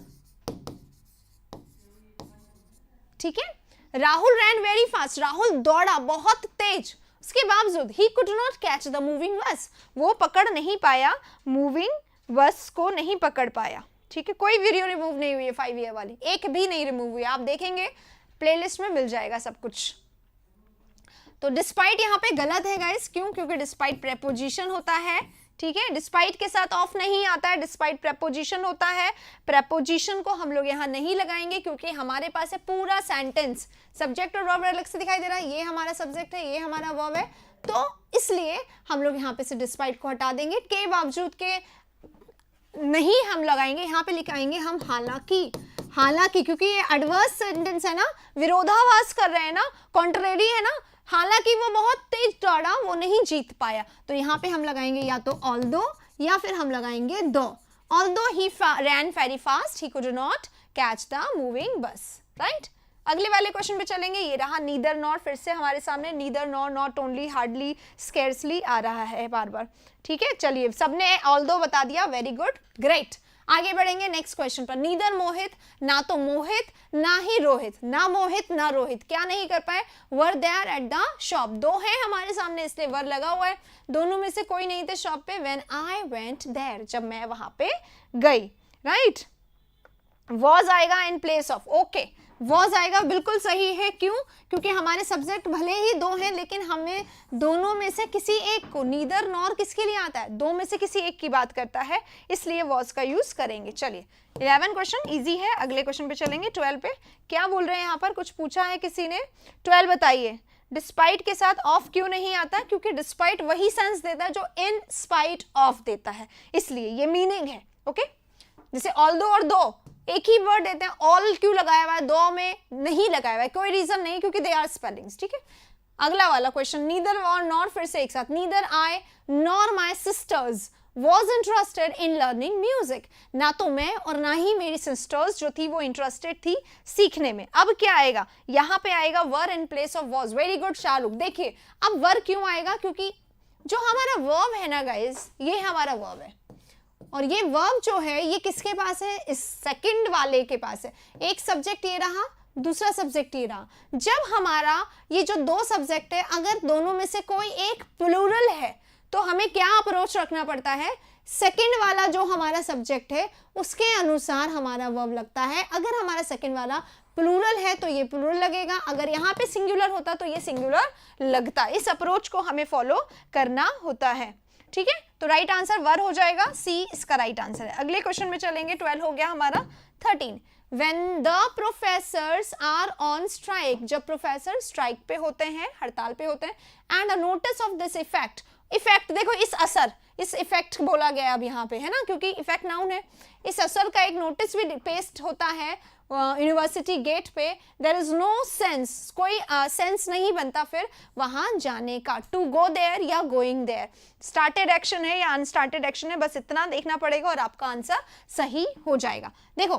A: ठीक है, राहुल रैन वेरी फास्ट, राहुल दौड़ा बहुत तेज, उसके बावजूद he could not catch the moving बस, वो पकड़ नहीं पाया, मूविंग बस को नहीं पकड़ पाया, ठीक है, कोई वीडियो रिमूव नहीं हुई है 5 ईयर वाली, एक भी नहीं रिमूव हुई, आप देखेंगे प्लेलिस्ट में मिल जाएगा सब कुछ। तो डिस्पाइट यहाँ पे गलत है गाइस, क्यों, क्योंकि डिस्पाइट प्रेपोजिशन होता है, ठीक है, डिस्पाइट के साथ ऑफ नहीं आता है, डिस्पाइट प्रेपोजिशन होता है, प्रेपोजिशन को हम लोग यहाँ नहीं लगाएंगे क्योंकि हमारे पास है पूरा सेंटेंस, सब्जेक्ट और वर्ब अलग से दिखाई दे रहा है, ये हमारा सब्जेक्ट है, ये हमारा वर्ब है, तो इसलिए हम लोग यहाँ पे से डिस्पाइट को हटा देंगे, के बावजूद के नहीं हम लगाएंगे, यहाँ पे लिखाएंगे हम हालांकि, हालांकि क्योंकि ये एडवर्स सेंटेंस है ना, विरोधाभास कर रहे हैं ना, कॉन्ट्रेरी है ना, हालांकि वो बहुत तेज दौड़ा, वो नहीं जीत पाया, तो यहाँ पे हम लगाएंगे या तो ऑल्दो या फिर हम लगाएंगे दो, although he rain very fast he could not catch the moving बस, राइट। अगले वाले क्वेश्चन पे चलेंगे, ये रहा नीदर नॉर, फिर से हमारे सामने neither nor, not only, hardly, scarcely आ रहा है बार बार। ठीक है, चलिए सबने ऑल्दो बता दिया, वेरी गुड, ग्रेट। आगे बढ़ेंगे नेक्स्ट क्वेश्चन पर। नीदर मोहित, ना तो मोहित ना ही रोहित, ना मोहित ना रोहित क्या नहीं कर पाए, were there at the shop. दो हैं हमारे सामने इसलिए वर लगा हुआ है, दोनों में से कोई नहीं थे शॉप पे। व्हेन आई वेंट देयर, जब मैं वहां पे गई, राइट। वॉज आएगा इन प्लेस ऑफ, ओके वॉज आएगा, बिल्कुल सही है। क्यों? क्योंकि हमारे सब्जेक्ट भले ही दो हैं लेकिन हमें दोनों में से किसी एक को, नीदर नॉर किसके लिए आता है, दो में से किसी एक की बात करता है, इसलिए वॉज का यूज करेंगे। चलिए 11 क्वेश्चन इजी है, अगले क्वेश्चन पे चलेंगे 12 पे। क्या बोल रहे हैं यहाँ पर, कुछ पूछा है किसी ने। 12 बताइए, डिस्पाइट के साथ ऑफ क्यों नहीं आता, क्योंकि डिस्पाइट वही सेंस देता है जो इन स्पाइट ऑफ देता है, इसलिए ये मीनिंग है। ओके, जैसे ऑल्दो और दो एक ही वर्ड देते हैं, ऑल क्यों लगाया हुआ है, दो में नहीं लगाया हुआ है, कोई रीजन नहीं, क्योंकि दे आर स्पेलिंग्स। ठीक है, अगला वाला क्वेश्चन, नीदर और नॉर, फिर से एक साथ, neither I nor my sisters was interested in learning music. ना तो मैं और ना ही मेरी सिस्टर्स जो थी वो इंटरेस्टेड थी सीखने में। अब क्या आएगा, यहाँ पे आएगा were in place of was. Very good Shahrukh. देखिए अब वर क्यों आएगा, क्योंकि जो हमारा वर्ब है ना गाइज, ये हमारा वर्ब है, और ये वर्ब जो है ये किसके पास है, इस सेकंड वाले के पास है। एक सब्जेक्ट ये रहा, दूसरा सब्जेक्ट ये रहा। जब हमारा ये जो दो सब्जेक्ट है, अगर दोनों में से कोई एक प्लूरल है तो हमें क्या अप्रोच रखना पड़ता है, सेकंड वाला जो हमारा सब्जेक्ट है उसके अनुसार हमारा वर्ब लगता है। अगर हमारा सेकंड वाला प्लूरल है तो ये प्लूरल लगेगा, अगर यहाँ पे सिंगुलर होता तो ये सिंगुलर लगता। इस अप्रोच को हमें फॉलो करना होता है। ठीक है, तो राइट आंसर वर हो जाएगा, सी इसका राइट आंसर है। अगले क्वेश्चन में चलेंगे, 12 हो गया हमारा। 13, when the professors are on strike, जब प्रोफेसर स्ट्राइक पे होते हैं, हड़ताल पे होते हैं, and a notice of this effect, effect देखो इस असर, इस इफेक्ट बोला गया अब यहाँ पे, है ना, क्योंकि इफेक्ट नाउन है। इस असर का एक नोटिस भी पेस्ट होता है यूनिवर्सिटी गेट पे। देयर इज नो सेंस, कोई सेंस नहीं बनता फिर वहां जाने का, टू गो देयर या गोइंग देयर। स्टार्टेड एक्शन है या अनस्टार्टेड एक्शन है, बस इतना देखना पड़ेगा और आपका आंसर सही हो जाएगा। देखो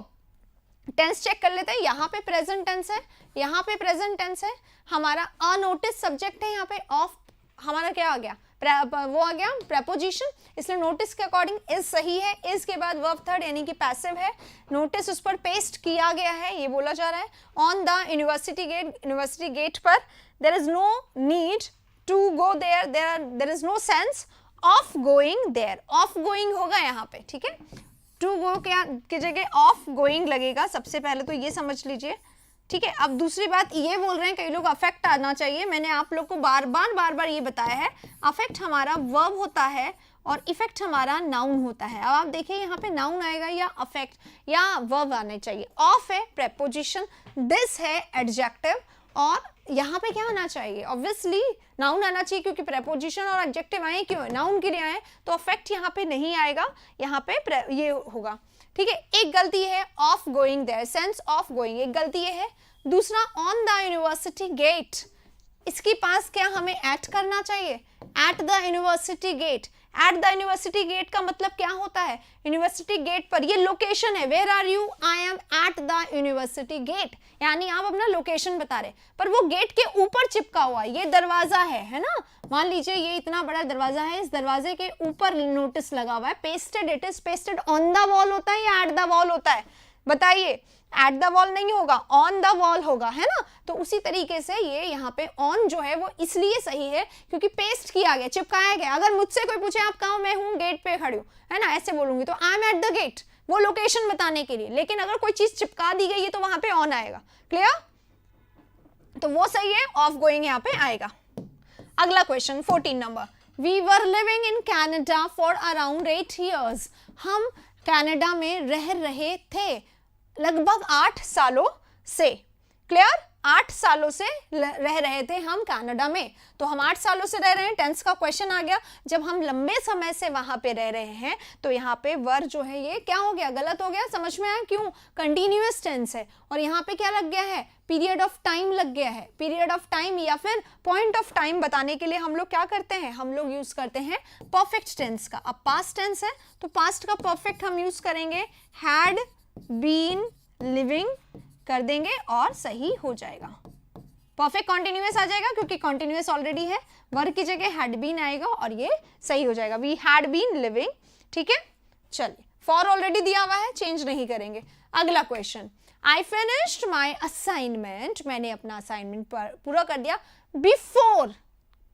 A: टेंस चेक कर लेते हैं, यहाँ पे प्रेजेंट टेंस है, यहाँ पे प्रेजेंट टेंस है, हमारा अनोटिस सब्जेक्ट है, यहाँ पे ऑफ हमारा क्या आ गया, वो आ गया प्रेपोजिशन, इसलिए नोटिस के अकॉर्डिंग इज सही है। इज के बाद वर्ब थर्ड यानी कि पैसिव है, नोटिस उस पर पेस्ट किया गया है, ये बोला जा रहा है। ऑन द यूनिवर्सिटी गेट पर, there is no need to go there, there is no sense of going there. Of going होगा यहाँ पे, ठीक है, टू गो क्या की जगह ऑफ गोइंग लगेगा, सबसे पहले तो ये समझ लीजिए। ठीक है, अब दूसरी बात ये बोल रहे हैं कई लोग अफेक्ट आना चाहिए, मैंने आप लोग को बार बार ये बताया है, अफेक्ट हमारा वर्ब होता है और इफेक्ट हमारा नाउन होता है। अब आप देखिए यहाँ पे नाउन आएगा या अफेक्ट या वर्ब आने चाहिए। ऑफ है प्रेपोजिशन, दिस है एडजेक्टिव, और यहाँ पे क्या आना चाहिए, ऑब्वियसली नाउन आना चाहिए, क्योंकि प्रेपोजिशन और एडजेक्टिव आए क्यों, नाउन के लिए आए, तो अफेक्ट यहाँ पे नहीं आएगा, यहाँ पे ये होगा। ठीक है, एक गलती है of going there, sense of going, एक गलती ये है। दूसरा ऑन द यूनिवर्सिटी गेट, इसके पास क्या हमें एट करना चाहिए, at the university gate. At the university gate का मतलब क्या होता है, यूनिवर्सिटी गेट पर, ये लोकेशन है, where are you, I am at the university gate, यानी आप अपना लोकेशन बता रहे, पर वो गेट के ऊपर चिपका हुआ है, ये दरवाजा है ना, मान लीजिए ये इतना बड़ा दरवाजा है, इस दरवाजे के ऊपर नोटिस लगा हुआ है, pasted, it is pasted on the wall होता है या एट द वॉल होता है, बताइए। एट द वॉल नहीं होगा, ऑन द वॉल होगा, है ना। तो उसी तरीके से ये यहाँ पे ऑन जो है वो इसलिए सही है क्योंकि पेस्ट किया गया, चिपकाया गया। अगर मुझसे कोई पूछे आप कहाँ, मैं हूँ गेट पे खड़ी हूँ, है ना, ऐसे बोलूंगी तो I am at the gate, वो लोकेशन बताने के लिए। लेकिन अगर कोई चीज चिपका दी गई है तो वहां पे ऑन आएगा, क्लियर, तो वो सही है, ऑफ गोइंग यहाँ पे आएगा। अगला question 14 number, we were living in Canada for around 8 years, हम कनाडा में रह रहे थे लगभग 8 सालों से, क्लियर, 8 सालों से रह रहे थे हम कनाडा में। तो हम 8 सालों से रह रहे हैं, टेंस का क्वेश्चन आ गया, जब हम लंबे समय से वहां पे रह रहे हैं तो यहाँ पे वर जो है ये क्या हो गया, गलत हो गया, समझ में आया क्यों, कंटिन्यूअस टेंस है, और यहाँ पे क्या लग गया है, पीरियड ऑफ टाइम लग गया है। पीरियड ऑफ टाइम या फिर पॉइंट ऑफ टाइम बताने के लिए हम लोग क्या करते हैं, हम लोग यूज करते हैं परफेक्ट टेंस का। अब पास्ट टेंस है तो पास्ट का परफेक्ट हम यूज करेंगे हैड बीन लिविंग कर देंगे और सही हो जाएगा। परफेक्ट कॉन्टिन्यूअस आ जाएगा क्योंकि कॉन्टिन्यूअस ऑलरेडी है, वर्ग की जगह हैड बीन आएगा और ये सही हो जाएगा, वी हैड बीन लिविंग। ठीक है, चलिए फॉर ऑलरेडी दिया हुआ है, चेंज नहीं करेंगे। अगला question, I finished my assignment, मैंने अपना असाइनमेंट पूरा कर दिया, बिफोर,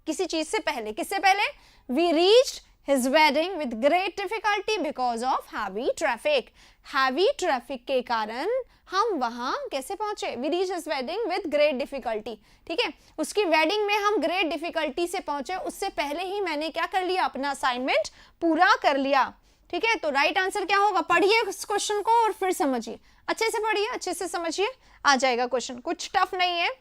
A: किसी चीज से पहले, किससे पहले, we reached his wedding with great difficulty because of heavy traffic. heavy traffic के कारण हम वहां कैसे पहुंचे, we reached his wedding with great difficulty। ठीक है, उसकी वेडिंग में हम great difficulty से पहुंचे, उससे पहले ही मैंने क्या कर लिया, अपना असाइनमेंट पूरा कर लिया। ठीक है, तो राइट आंसर क्या होगा, पढ़िए इस क्वेश्चन को और फिर समझिए, अच्छे से पढ़िए, अच्छे से समझिए, आ जाएगा क्वेश्चन, कुछ टफ नहीं है।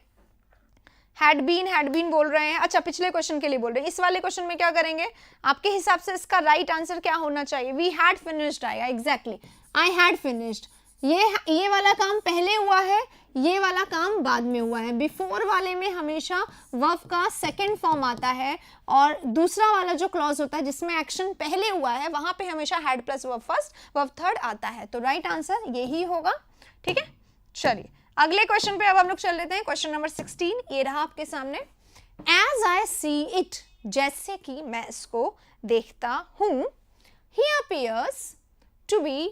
A: हैड बीन बोल रहे हैं, अच्छा पिछले क्वेश्चन के लिए बोल रहे हैं, इस वाले क्वेश्चन में क्या करेंगे, आपके हिसाब से इसका राइट आंसर क्या होना चाहिए, वी हैड फिनिश्ड आएगा, एग्जैक्टली, आई हैड फिनिश्ड। ये वाला काम पहले हुआ है, ये वाला काम बाद में हुआ है। बिफोर वाले में हमेशा वर्ब का सेकंड फॉर्म आता है और दूसरा वाला जो क्लॉज होता है जिसमें एक्शन पहले हुआ है वहां पे हमेशा had plus verb first verb third आता है, तो राइट आंसर यही होगा। ठीक है, चलिए अगले क्वेश्चन पे अब हम लोग चल लेते हैं, क्वेश्चन नंबर 16, ये रहा आपके सामने। एज आई सी इट, जैसे कि मैं इसको देखता हूं, he appears to be,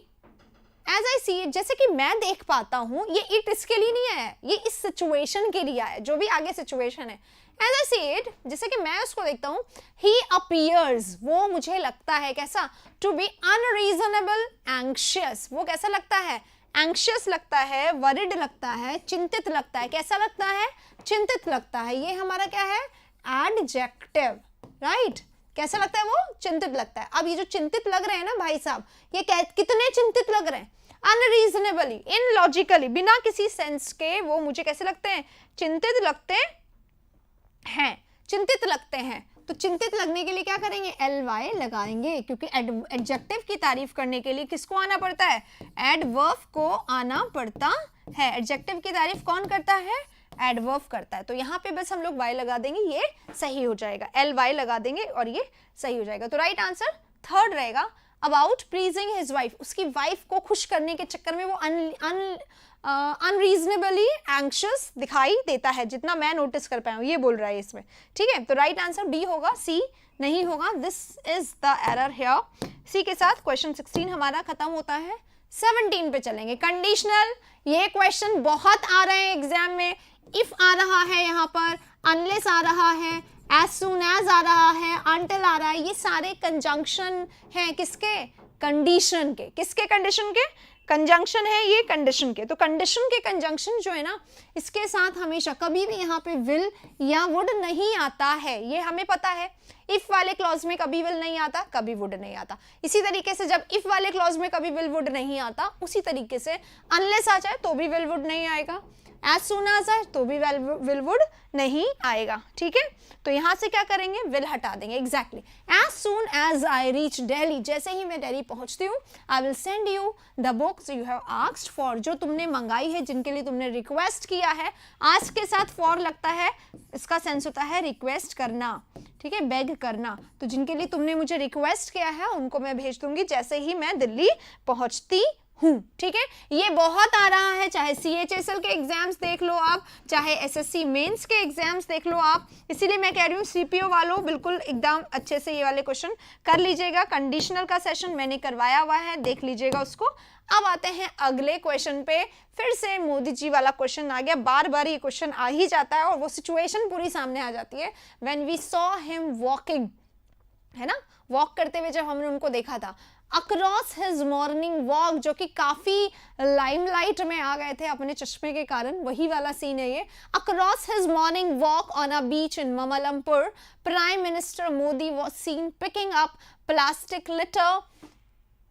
A: as I see it, जैसे कि मैं देख पाता हूं, ये इट इसके लिए नहीं है, ये इस सिचुएशन के लिए है, जो भी आगे सिचुएशन है। एज आई सी इट, जैसे कि मैं उसको देखता हूं, ही अपीयर्स, वो मुझे लगता है कैसा, टू बी अनरीजनेबल एंग्शियस, वो कैसा लगता है, एंग्शियस लगता है, वरिड लगता है, चिंतित लगता है, कैसा लगता है, चिंतित लगता है, ये हमारा क्या है, एडजेक्टिव, राइट, कैसा लगता है वो, चिंतित लगता है। अब ये जो चिंतित लग रहे हैं ना भाई साहब, ये कितने चिंतित लग रहे हैं, अनरीजनेबली, इनलॉजिकली, बिना किसी सेंस के वो मुझे कैसे लगते हैं, चिंतित लगते हैं, चिंतित लगते हैं। तो चिंतित लगने के लिए क्या करेंगे, ly लगाएंगे, क्योंकि एडजेक्टिव की तारीफ करने के लिए किसको आना पड़ता है, एडवर्ब को आना पड़ता है। एडजेक्टिव की तारीफ कौन करता है, एडवर्ब करता है, तो यहाँ पे बस हम लोग y लगा देंगे, ये सही हो जाएगा, ly लगा देंगे और ये सही हो जाएगा। तो राइट आंसर थर्ड रहेगा, अबाउट प्लीजिंग हिज वाइफ, उसकी वाइफ को खुश करने के चक्कर में वो अनरीजनेबली एंग्शियस दिखाई देता है, जितना मैं नोटिस कर पाया हूँ, ये बोल रहा है इसमें। ठीक है, तो राइट आंसर डी होगा, सी नहीं होगा, this is the error here. C के साथ क्वेश्चन 16 हमारा खत्म होता है, 17 पे चलेंगे। कंडीशनल, ये क्वेश्चन बहुत आ रहे हैं एग्जाम में, इफ आ रहा है यहाँ पर, अनलेस आ रहा है, एज सून एज आ रहा है, अंटिल आ रहा है, ये सारे कंजंक्शन हैं किसके, कंडीशन के, किसके कंडीशन के, कंजंक्शन है ये कंडीशन के। तो कंडीशन के कंजंक्शन जो है ना, इसके साथ हमेशा कभी भी यहाँ पे विल या वुड नहीं आता है, ये हमें पता है। इफ वाले क्लॉज में कभी विल नहीं आता, कभी वुड नहीं आता। इसी तरीके से जब इफ वाले क्लॉज में कभी विल वुड नहीं आता, उसी तरीके से अनलेस आ जाए तो भी विल वुड नहीं आएगा, एज सून आ जाए तो भी विल वुड नहीं आएगा। ठीक है, तो यहां से क्या करेंगे, विल हटा देंगे, exactly. As soon as I reach Delhi, जैसे ही मैं दिल्ली पहुंचती हूँ, I will send you the books you have asked for, जो तुमने मंगाई है, जिनके लिए तुमने रिक्वेस्ट किया है। आस्क के साथ फॉर लगता है, इसका सेंस होता है रिक्वेस्ट करना, ठीक है, बेग करना। तो जिनके लिए तुमने मुझे रिक्वेस्ट किया है उनको मैं भेज दूंगी जैसे ही मैं दिल्ली पहुंचती हूँ। ठीक है, ये बहुत आ रहा है, चाहे CHSL के एग्जाम्स देख लो आप, चाहे SSC मेंस के एग्जाम्स देख लो आप, इसीलिए मैं कह रही हूँ CPO वालों बिल्कुल एकदम अच्छे से ये वाले क्वेश्चन कर लीजिएगा। कंडीशनल का सेशन मैंने करवाया हुआ है, देख लीजिएगा उसको। अब आते हैं अगले क्वेश्चन पे, फिर से मोदी जी वाला क्वेश्चन आ गया, बार बार ये क्वेश्चन आ ही जाता है और वो सिचुएशन पूरी सामने आ जाती है। When we saw him walking, है ना, वॉक करते हुए जब हमने उनको देखा था, अक्रॉस हिज मॉर्निंग वॉक, जो कि काफी लाइमलाइट में आ गए थे अपने चश्मे के कारण, वही वाला सीन है ये। Across his morning walk on a beach in Mamallapuram, prime minister Modi was seen picking up plastic litter,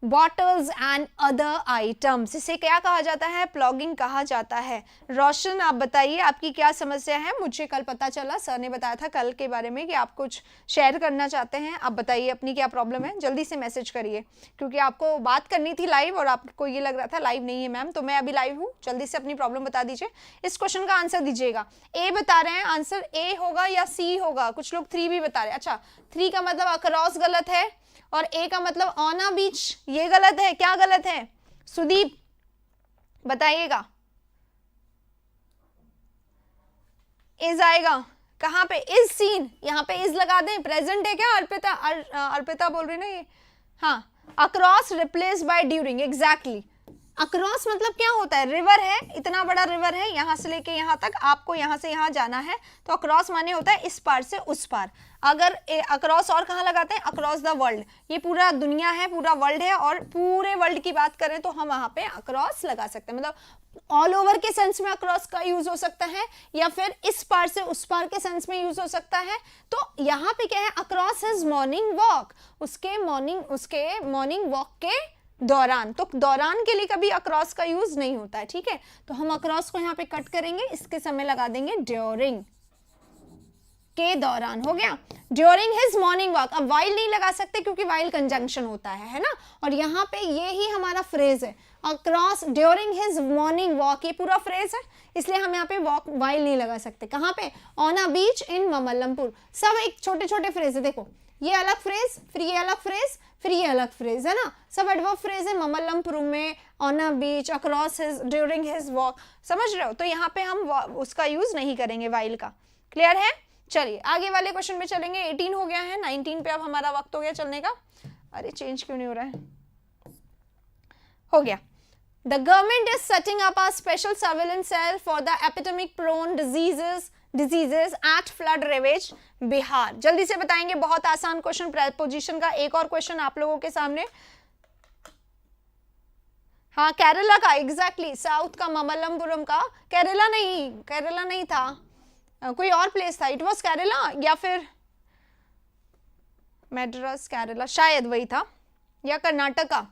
A: bottles and other items. इसे क्या कहा जाता है, प्लॉगिंग कहा जाता है। रोशन आप बताइए आपकी क्या समस्या है, मुझे कल पता चला, सर ने बताया था कल के बारे में कि आप कुछ शेयर करना चाहते हैं। आप बताइए अपनी क्या प्रॉब्लम है, जल्दी से मैसेज करिए, क्योंकि आपको बात करनी थी लाइव और आपको ये लग रहा था लाइव नहीं है मैम, तो मैं अभी लाइव हूँ। जल्दी से अपनी प्रॉब्लम बता दीजिए, इस क्वेश्चन का आंसर दीजिएगा। ए बता रहे हैं, आंसर ए होगा या सी होगा, कुछ लोग 3 भी बता रहे हैं। अच्छा, 3 का मतलब अक्रॉस गलत है और ए का मतलब ऑन अ बीच, ये गलत है। क्या गलत है सुदीप बताइएगा, इज आएगा कहाँ पे, इज सीन, यहाँ पे इज लगा दें, प्रेजेंट है क्या, अर्पिता अर्पिता बोल रही ना ये, हाँ, across replace by during, exactly. Across मतलब क्या होता है, रिवर है, इतना बड़ा रिवर है, यहाँ से लेके यहाँ तक, आपको यहाँ से यहाँ जाना है, तो अक्रॉस माने होता है इस पार से उस पार। अगर अक्रॉस और कहाँ लगाते हैं, अक्रॉस द वर्ल्ड, ये पूरा दुनिया है, पूरा वर्ल्ड है, और पूरे वर्ल्ड की बात करें तो हम वहाँ पे अक्रॉस लगा सकते हैं, मतलब ऑल ओवर के सेंस में अक्रॉस का यूज हो सकता है, या फिर इस पार से उस पार के सेंस में यूज हो सकता है। तो यहाँ पे क्या है, अक्रॉस हिज मॉर्निंग वॉक, उसके मॉर्निंग वॉक के दौरान, तो दौरान के लिए कभी अक्रॉस का यूज नहीं होता है, ठीक है। तो हम अक्रॉस को यहाँ पे कट करेंगे, इसके समय लगा देंगे ड्यूरिंग, के दौरान, हो गया, ड्यूरिंग हिज मॉर्निंग वॉक। अब वाइल नहीं लगा सकते क्योंकि वाइल कंजंक्शन होता है ना, और यहाँ पे ये ही हमारा फ्रेज है, across during his morning walk, ये पूरा फ्रेज है, इसलिए हम यहाँ पे वॉक वाइल नहीं लगा सकते। कहाँ पे, ऑन अ बीच इन ममल्लमपुर, सब एक छोटे छोटे फ्रेज है, देखो ये अलग फ्रेज, फिर ये अलग फ्रेज, फिर ये अलग फ्रेज है ना, सब एडवर्ब फ्रेज है, ममल्लमपुरम में, on a beach, across his, during his walk, समझ रहे हो। तो यहाँ पे हम उसका यूज नहीं करेंगे वाइल का, क्लियर है। चलिए आगे वाले क्वेश्चन में चलेंगे, 18 हो गया है, 19 पे अब हमारा वक्त हो गया चलने का। अरे चेंज क्यों नहीं हो रहा है, हो गया। The government is setting up a special surveillance cell for the epidemic prone diseases at flood ravaged Bihar. जल्दी से बताएंगे, बहुत आसान क्वेश्चन, प्रेपोजिशन का एक और क्वेश्चन आप लोगों के सामने। हाँ केरला का, एग्जैक्टली साउथ का, ममल्लमपुरम का, केरला नहीं था, कोई और प्लेस था, इट वॉज केरला या फिर मैड्रास, केरला शायद वही था, या Karnataka.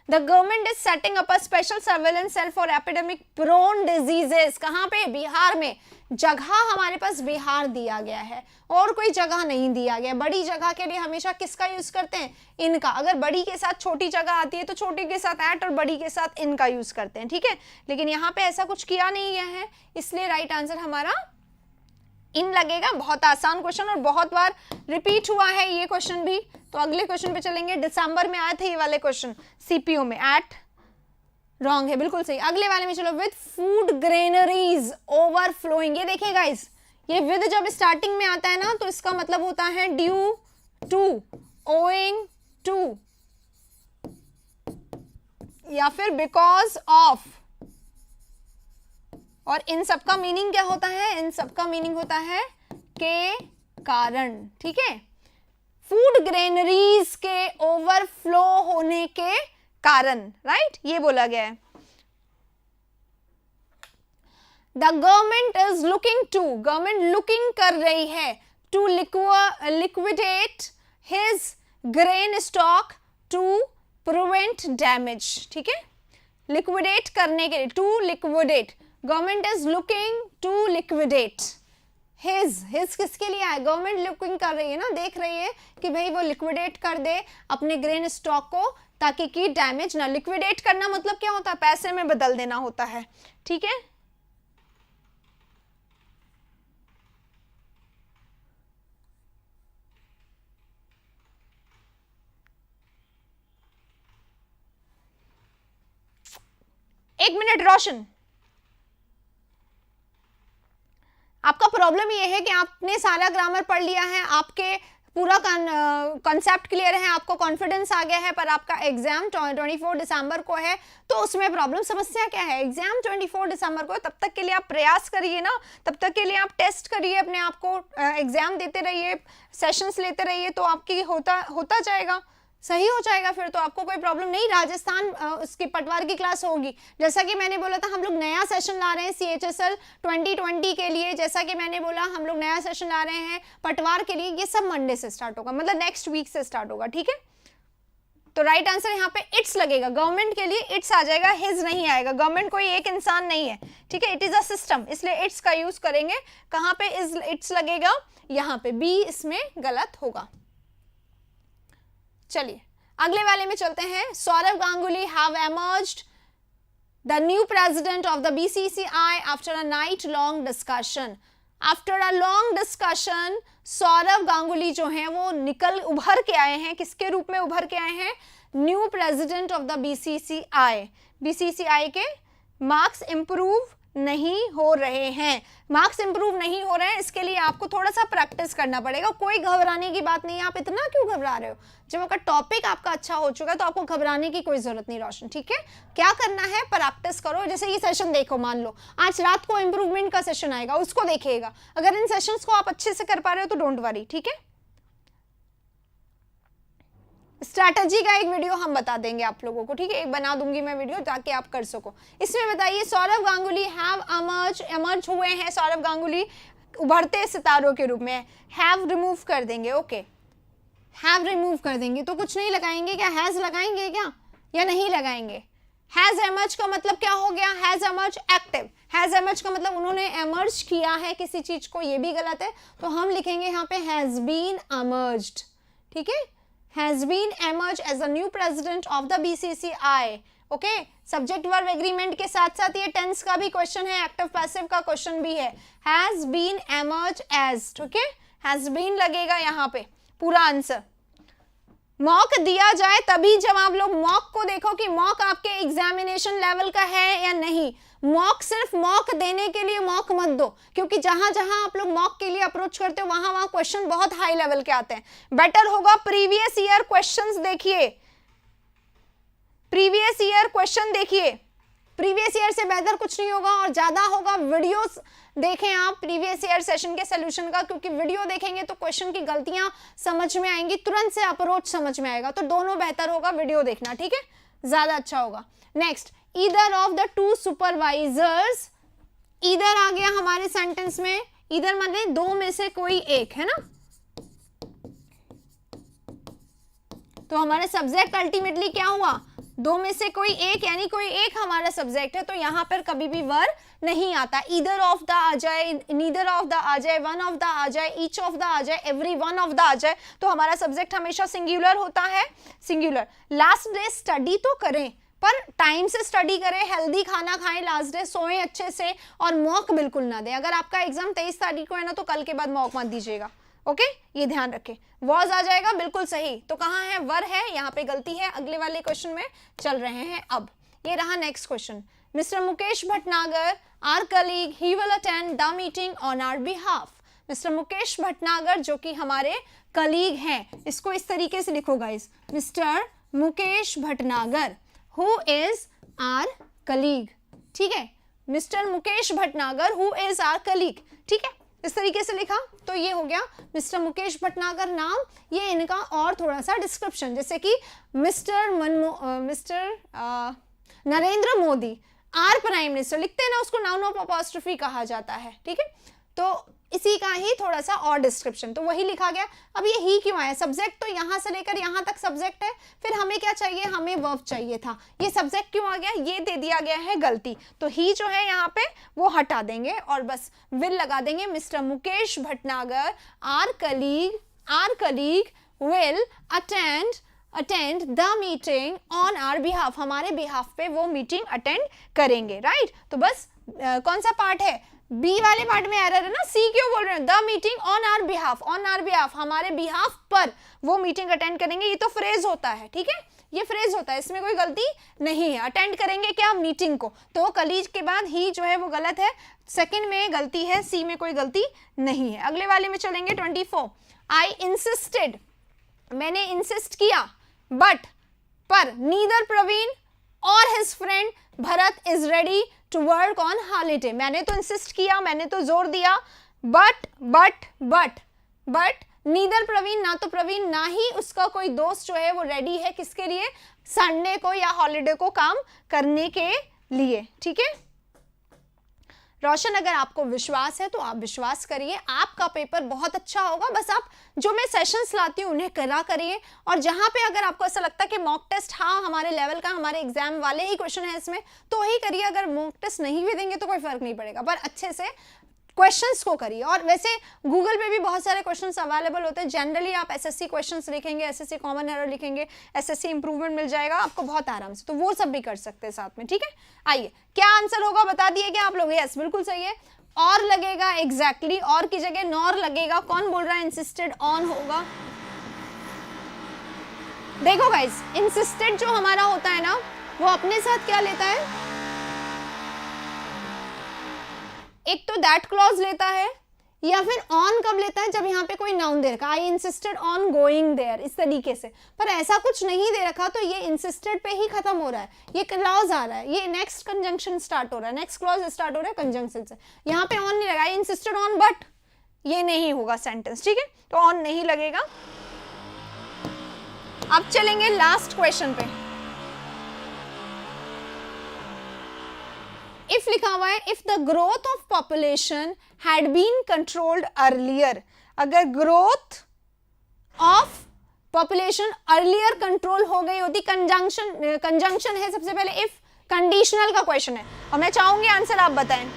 A: The government is setting up a special surveillance cell for epidemic prone diseases, कहाँ पे, बिहार में। जगह हमारे पास बिहार दिया गया है, और कोई जगह नहीं दिया गया। बड़ी जगह के लिए हमेशा किसका यूज करते हैं, इनका। अगर बड़ी के साथ छोटी जगह आती है तो छोटी के साथ एट और बड़ी के साथ इनका यूज करते हैं, ठीक है। लेकिन यहाँ पे ऐसा कुछ किया नहीं गया है, इसलिए राइट आंसर हमारा इन लगेगा। बहुत आसान क्वेश्चन और बहुत बार रिपीट हुआ है ये क्वेश्चन भी। तो अगले क्वेश्चन पे चलेंगे, दिसंबर में आए थे ये वाले क्वेश्चन सीपीओ में, एट रॉन्ग है, बिल्कुल सही। अगले वाले में चलो, विद फूड ग्रेनरीज ओवरफ्लोइंग। ये देखिए गाइस, ये विद जब स्टार्टिंग में आता है ना तो इसका मतलब होता है ड्यू टू, ओइंग टू, या फिर बिकॉज ऑफ। और इन सब का मीनिंग क्या होता है, इन सब का मीनिंग होता है के कारण, ठीक है। फूड ग्रेनरीज के ओवरफ्लो होने के कारण, राइट, ये बोला गया है। The government is looking to, government looking कर रही है, to liquidate his grain stock to prevent damage, ठीक है। लिक्विडेट करने के लिए, to liquidate, government is looking to liquidate his किसके लिए है, गवर्नमेंट लुकिंग कर रही है ना, देख रही है कि भाई वो लिक्विडेट कर दे अपने ग्रेन स्टॉक को, ताकि कि डैमेज ना। लिक्विडेट करना मतलब क्या होता है, पैसे में बदल देना होता है, ठीक है। एक मिनट रोशन, आपका प्रॉब्लम ये है कि आपने सारा ग्रामर पढ़ लिया है, आपके पूरा कॉन्सेप्ट क्लियर है, आपको कॉन्फिडेंस आ गया है, पर आपका एग्जाम 24 दिसंबर को है, तो उसमें प्रॉब्लम, समस्या क्या है। एग्जाम 24 दिसंबर को, तब तक के लिए आप प्रयास करिए ना, तब तक के लिए आप टेस्ट करिए अपने आप को, एग्जाम देते रहिए, सेशंस लेते रहिए, तो आपकी होता जाएगा, सही हो जाएगा, फिर तो आपको कोई प्रॉब्लम नहीं। राजस्थान उसकी पटवार की क्लास होगी, जैसा कि मैंने बोला था हम लोग नया सेशन ला रहे हैं CHSL 2020 के लिए, जैसा कि मैंने बोला हम लोग नया सेशन ला रहे हैं पटवार के लिए, ये सब मंडे से स्टार्ट होगा, मतलब नेक्स्ट वीक से स्टार्ट होगा, ठीक है। तो राइट आंसर यहाँ पे इट्स लगेगा, गवर्नमेंट के लिए इट्स आ जाएगा, हिज नहीं आएगा। गवर्नमेंट कोई एक इंसान नहीं है, ठीक है, इट इज अ सिस्टम, इसलिए इट्स का यूज करेंगे। कहाँ पे इट्स लगेगा, यहाँ पे, बी इसमें गलत होगा। चलिए अगले वाले में चलते हैं। Sourav Ganguly have emerged the new president of the BCCI after a night long discussion. After a long discussion Sourav Ganguly जो हैं वो उभर के आए हैं, किसके रूप में उभर के आए हैं, new president of the BCCI। BCCI के मार्क्स इंप्रूव नहीं हो रहे हैं, मार्क्स इंप्रूव नहीं हो रहे हैं, इसके लिए आपको थोड़ा सा प्रैक्टिस करना पड़ेगा। कोई घबराने की बात नहीं है, आप इतना क्यों घबरा रहे हो? जब अगर टॉपिक आपका अच्छा हो चुका है तो आपको घबराने की कोई जरूरत नहीं रोशन, ठीक है? क्या करना है, प्रैक्टिस करो। जैसे ये सेशन देखो, मान लो आज रात को इंप्रूवमेंट का सेशन आएगा, उसको देखिएगा। अगर इन सेशंस को आप अच्छे से कर पा रहे हो तो डोंट वरी, ठीक है? स्ट्रैटेजी का एक वीडियो हम बता देंगे आप लोगों को, ठीक है? एक बना दूंगी मैं वीडियो ताकि आप कर सको। इसमें बताइए, सौरव गांगुली हैव एमर्ज हुए हैं, सौरव गांगुली उभरते सितारों के रूप में। हैव रिमूव कर देंगे, ओके, हैव रिमूव कर देंगे, तो कुछ नहीं लगाएंगे क्या? हैज लगाएंगे क्या या नहीं लगाएंगे? हैज एमर्ज का मतलब क्या हो गया? Has emerge active, has emerge का मतलब उन्होंने एमर्ज किया है किसी चीज को, ये भी गलत है, तो हम लिखेंगे यहाँ पे हैज बीन एमर्ज्ड, ठीक है? has been emerged as a new president of the BCCI, okay? Subject verb agreement के साथ साथ ये टेंस का भी क्वेश्चन है, एक्टिव पैसिव का क्वेश्चन भी है। has been emerged as, okay? has been लगेगा यहाँ पे पूरा आंसर। मॉक दिया जाए तभी, जब आप लोग मॉक को देखो कि मॉक आपके एग्जामिनेशन लेवल का है या नहीं। मॉक सिर्फ मॉक देने के लिए मॉक मत दो, क्योंकि जहां जहां आप लोग मॉक के लिए अप्रोच करते हो वहां वहां क्वेश्चन बहुत हाई लेवल के आते हैं। बेटर होगा प्रीवियस ईयर क्वेश्चंस देखिए, प्रीवियस ईयर क्वेश्चन देखिए, प्रीवियस ईयर से बेहतर कुछ नहीं होगा। और ज्यादा होगा वीडियोस देखें आप प्रीवियस ईयर सेशन के सोल्यूशन का, क्योंकि वीडियो देखेंगे तो क्वेश्चन की गलतियां समझ में आएंगी, तुरंत से अप्रोच समझ में आएगा। तो दोनों बेहतर होगा, वीडियो देखना, ठीक है? ज्यादा अच्छा होगा। Next, either of the two supervisors, either आ गया हमारे सेंटेंस में। ईदर मतलब दो में से कोई एक, है ना? तो हमारा सब्जेक्ट अल्टीमेटली क्या हुआ? दो में से कोई एक, यानी कोई एक हमारा सब्जेक्ट है, तो यहां पर कभी भी वर नहीं आता। ईदर ऑफ द आ जाए, नीदर ऑफ द आ जाए, वन ऑफ द आ जाए, ईच ऑफ द आ जाए, एवरी वन ऑफ द आ जाए, तो हमारा सब्जेक्ट हमेशा सिंगुलर होता है, सिंगुलर। लास्ट डे स्टडी तो करें, पर टाइम से स्टडी करें, हेल्दी खाना खाएं, लास्ट डे सोएं अच्छे से, और मॉक बिल्कुल ना दें। अगर आपका एग्जाम 23 तारीख को है ना, तो कल के बाद मॉक मत दीजिएगा, ओके? ये ध्यान रखें। वॉज आ जाएगा, बिल्कुल सही। तो कहाँ है? वर है, यहाँ पे गलती है। अगले वाले क्वेश्चन में चल रहे हैं। अब ये रहा next question. Mister Mukesh Bhatnagar, our colleague, he will attend the meeting on our behalf. Mister Mukesh Bhatnagar जो कि हमारे कलीग हैं, इसको इस तरीके से लिखो guys, mister Mukesh Bhatnagar who is our colleague, ठीक है? Mister Mukesh Bhatnagar who is our colleague, ठीक है? इस तरीके से लिखा तो ये हो गया मिस्टर मुकेश भटनागर नाम, ये इनका और थोड़ा सा डिस्क्रिप्शन, जैसे कि mister Narendra Modi, our prime minister लिखते हैं ना, उसको नाउन ऑफ अपॉस्ट्रोफी कहा जाता है, ठीक है? तो इसी का ही थोड़ा सा और डिस्क्रिप्शन, तो वही लिखा गया। अब ये ही क्यों आया? सब्जेक्ट तो यहां से लेकर यहां तक सब्जेक्ट है, फिर हमें क्या चाहिए? हमें वर्ब चाहिए था। ये सब्जेक्ट क्यों आ गया? ये दे दिया गया है गलती, तो ही जो है यहाँ पे वो हटा देंगे और बस विल लगा देंगे। Mister Mukesh Bhatnagar our colleague will attend the meeting on our behalf, हमारे बिहाफ पे वो मीटिंग अटेंड करेंगे, राइट? तो बस कौन सा पार्ट है? बी वाले पार्ट में एरर है ना, सी क्यों बोल रहे हैं? The meeting on our behalf, हमारे बिहाफ पर वो मीटिंग अटेंड करेंगे। ये तो फ्रेज होता है, ठीक है? ये फ्रेज होता है, इसमें कोई गलती नहीं है। अटेंड करेंगे क्या? मीटिंग को। तो कलीज के बाद ही जो है वो गलत है, सेकंड में गलती है, सी में कोई गलती नहीं है। अगले वाले में चलेंगे 24। आई इंसिस्टेड, मैंने इंसिस्ट किया, बट पर नीदर प्रवीण और his friend Bharat is ready to work on holiday. मैंने तो इंसिस्ट किया, मैंने तो जोर दिया, बट नीदर प्रवीण, ना तो प्रवीण ना ही उसका कोई दोस्त जो है वो रेडी है किसके लिए? संडे को या हॉलिडे को काम करने के लिए, ठीक है? रोशन, अगर आपको विश्वास है तो आप विश्वास करिए, आपका पेपर बहुत अच्छा होगा। बस आप जो मैं सेशंस लाती हूँ उन्हें करा करिए, और जहां पे अगर आपको ऐसा लगता है कि मॉक टेस्ट हाँ हमारे लेवल का, हमारे एग्जाम वाले ही क्वेश्चन है इसमें, तो ही करिए। अगर मॉक टेस्ट नहीं भी देंगे तो कोई फर्क नहीं पड़ेगा, पर अच्छे से क्वेश्चंस को करिए। और वैसे गूगल पे भी बहुत सारे क्वेश्चंस अवेलेबल होते हैं। जनरली आप एसएससी क्वेश्चंस लिखेंगे, एसएससी कॉमन एरर लिखेंगे, एसएससी इंप्रूवमेंट मिल जाएगा आपको बहुत आराम से, तो वो सब भी कर सकते हैं साथ में, ठीक है? आइए, क्या आंसर होगा बता दिए क्या आप लोग? यस, बिल्कुल सही है। और लगेगा, एग्जैक्टली, और की जगह नॉर लगेगा। कौन बोल रहा है? इंसिस्टेड ऑन होगा। देखो गाइस, इंसिस्टेड जो हमारा होता है ना, वो अपने साथ क्या लेता है? एक तो दैट क्लॉज लेता है, या फिर ऑन कब लेता है, जब यहाँ पे कोई नाउन दे रखा, I insisted on going there, इस तरीके से। पर ऐसा कुछ नहीं दे रखा, तो ये इंसिस्टेड पे ही खत्म हो रहा है, ये क्लॉज आ रहा है, ये नेक्स्ट कंजंक्शन स्टार्ट हो रहा है, नेक्स्ट क्लॉज स्टार्ट हो रहा है कंजंक्शन से। यहाँ पे ऑन नहीं लगा, आई इंसिस्टेड ऑन बट, ये नहीं होगा सेंटेंस, ठीक है, तो ऑन नहीं लगेगा। अब चलेंगे लास्ट क्वेश्चन पे। इफ लिखा हुआ है, if the growth of population had been controlled earlier, अगर growth of population earlier control हो गई होती, कंजंक्शन है सबसे पहले, इफ कंडीशनल का क्वेश्चन है, और मैं चाहूंगी आंसर आप बताएं।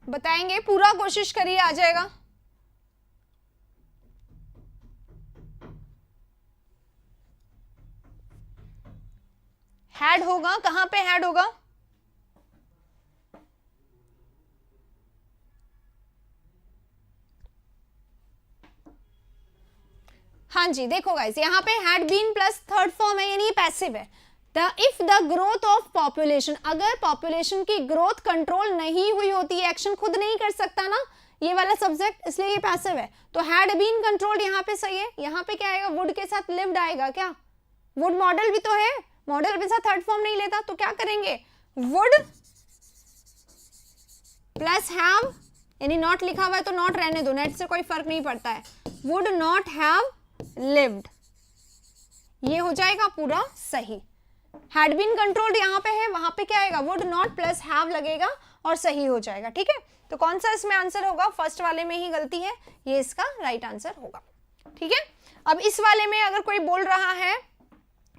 A: बताएंगे, पूरा कोशिश करिए, आ जाएगा। हैड होगा, कहां पे हैड होगा? हाँ जी, देखो गाइस, यहाँ पे had been plus third form है, यानी पैसिव है। If the growth of population, अगर पॉपुलेशन की ग्रोथ कंट्रोल नहीं हुई होती, एक्शन खुद नहीं कर सकता ना ये वाला सब्जेक्ट, इसलिए ये पैसिव है। तो हैड बीन कंट्रोल्ड यहाँ पे सही है। यहाँ पे क्या आएगा? वुड के साथ लिव्ड आएगा क्या? वुड मॉडल भी तो है, मॉडल के साथ थर्ड फॉर्म नहीं लेता, तो क्या करेंगे? वुड प्लस हैव, यानी नॉट लिखा हुआ है तो नॉट रहने दो, नेट से कोई फर्क नहीं पड़ता है। वुड नॉट हैव लिव्ड, ये हो जाएगा पूरा सही। हैड बीन कंट्रोल्ड यहाँ पे है, वहां पे क्या आएगा? वुड नॉट प्लस हैव लगेगा और सही हो जाएगा। ठीक है, तो कौन सा इसमें आंसर होगा? फर्स्ट वाले में ही गलती है, ये इसका राइट आंसर होगा। ठीक है, अब इस वाले में अगर कोई बोल रहा है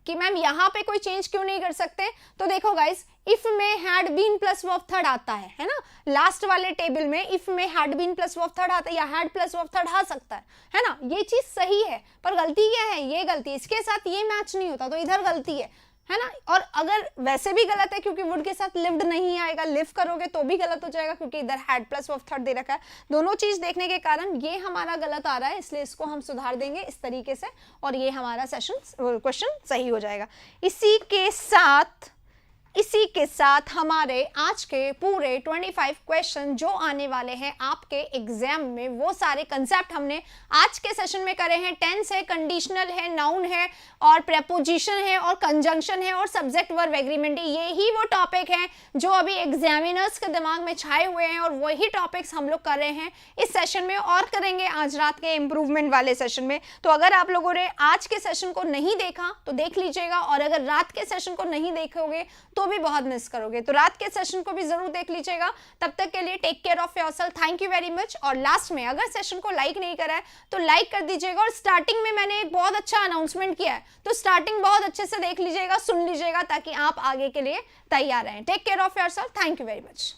A: कि मैम यहाँ पे कोई चेंज क्यों नहीं कर सकते, तो देखो गाइस, इफ में had been plus verb third आता है ना, लास्ट वाले टेबल में इफ में had been plus verb third आता है या हैड प्लस वर्ब थर्ड आ सकता है ना, ये चीज सही है। पर गलती क्या है? ये गलती, इसके साथ ये मैच नहीं होता, तो इधर गलती है ना। और अगर वैसे भी गलत है क्योंकि वुड के साथ लिव्ड नहीं आएगा, लिव करोगे तो भी गलत हो जाएगा क्योंकि इधर हैड प्लस वर्ब थर्ड दे रखा है। दोनों चीज देखने के कारण ये हमारा गलत आ रहा है, इसलिए इसको हम सुधार देंगे इस तरीके से और ये हमारा क्वेश्चन सही हो जाएगा। इसी के साथ हमारे आज के पूरे 25 क्वेश्चन जो आने वाले हैं आपके एग्जाम में, वो सारे कंसेप्ट हमने आज के सेशन में करे हैं। टेंस है, कंडीशनल है, नाउन है और प्रेपोजिशन है और कंजंक्शन है और सब्जेक्ट वर्ब एग्रीमेंट है। ये ही वो टॉपिक हैं जो अभी एग्जामिनर्स के दिमाग में छाए हुए हैं और वही टॉपिक्स हम लोग कर रहे हैं इस सेशन में और करेंगे आज रात के इम्प्रूवमेंट वाले सेशन में। तो अगर आप लोगों ने आज के सेशन को नहीं देखा तो देख लीजिएगा, और अगर रात के सेशन को नहीं देखोगे तो भी बहुत मिस करोगे, तो रात के सेशन को भी जरूर देख लीजिएगा। तब तक के लिए take care of yourself, thank you very much. और लास्ट में अगर सेशन को लाइक नहीं करा है तो लाइक कर दीजिएगा, और स्टार्टिंग में मैंने एक बहुत अच्छा अनाउंसमेंट किया है, तो स्टार्टिंग बहुत अच्छे से देख लीजिएगा, सुन लीजिएगा, ताकि आप आगे के लिए तैयार रहें। Take care of yourself, thank you very much.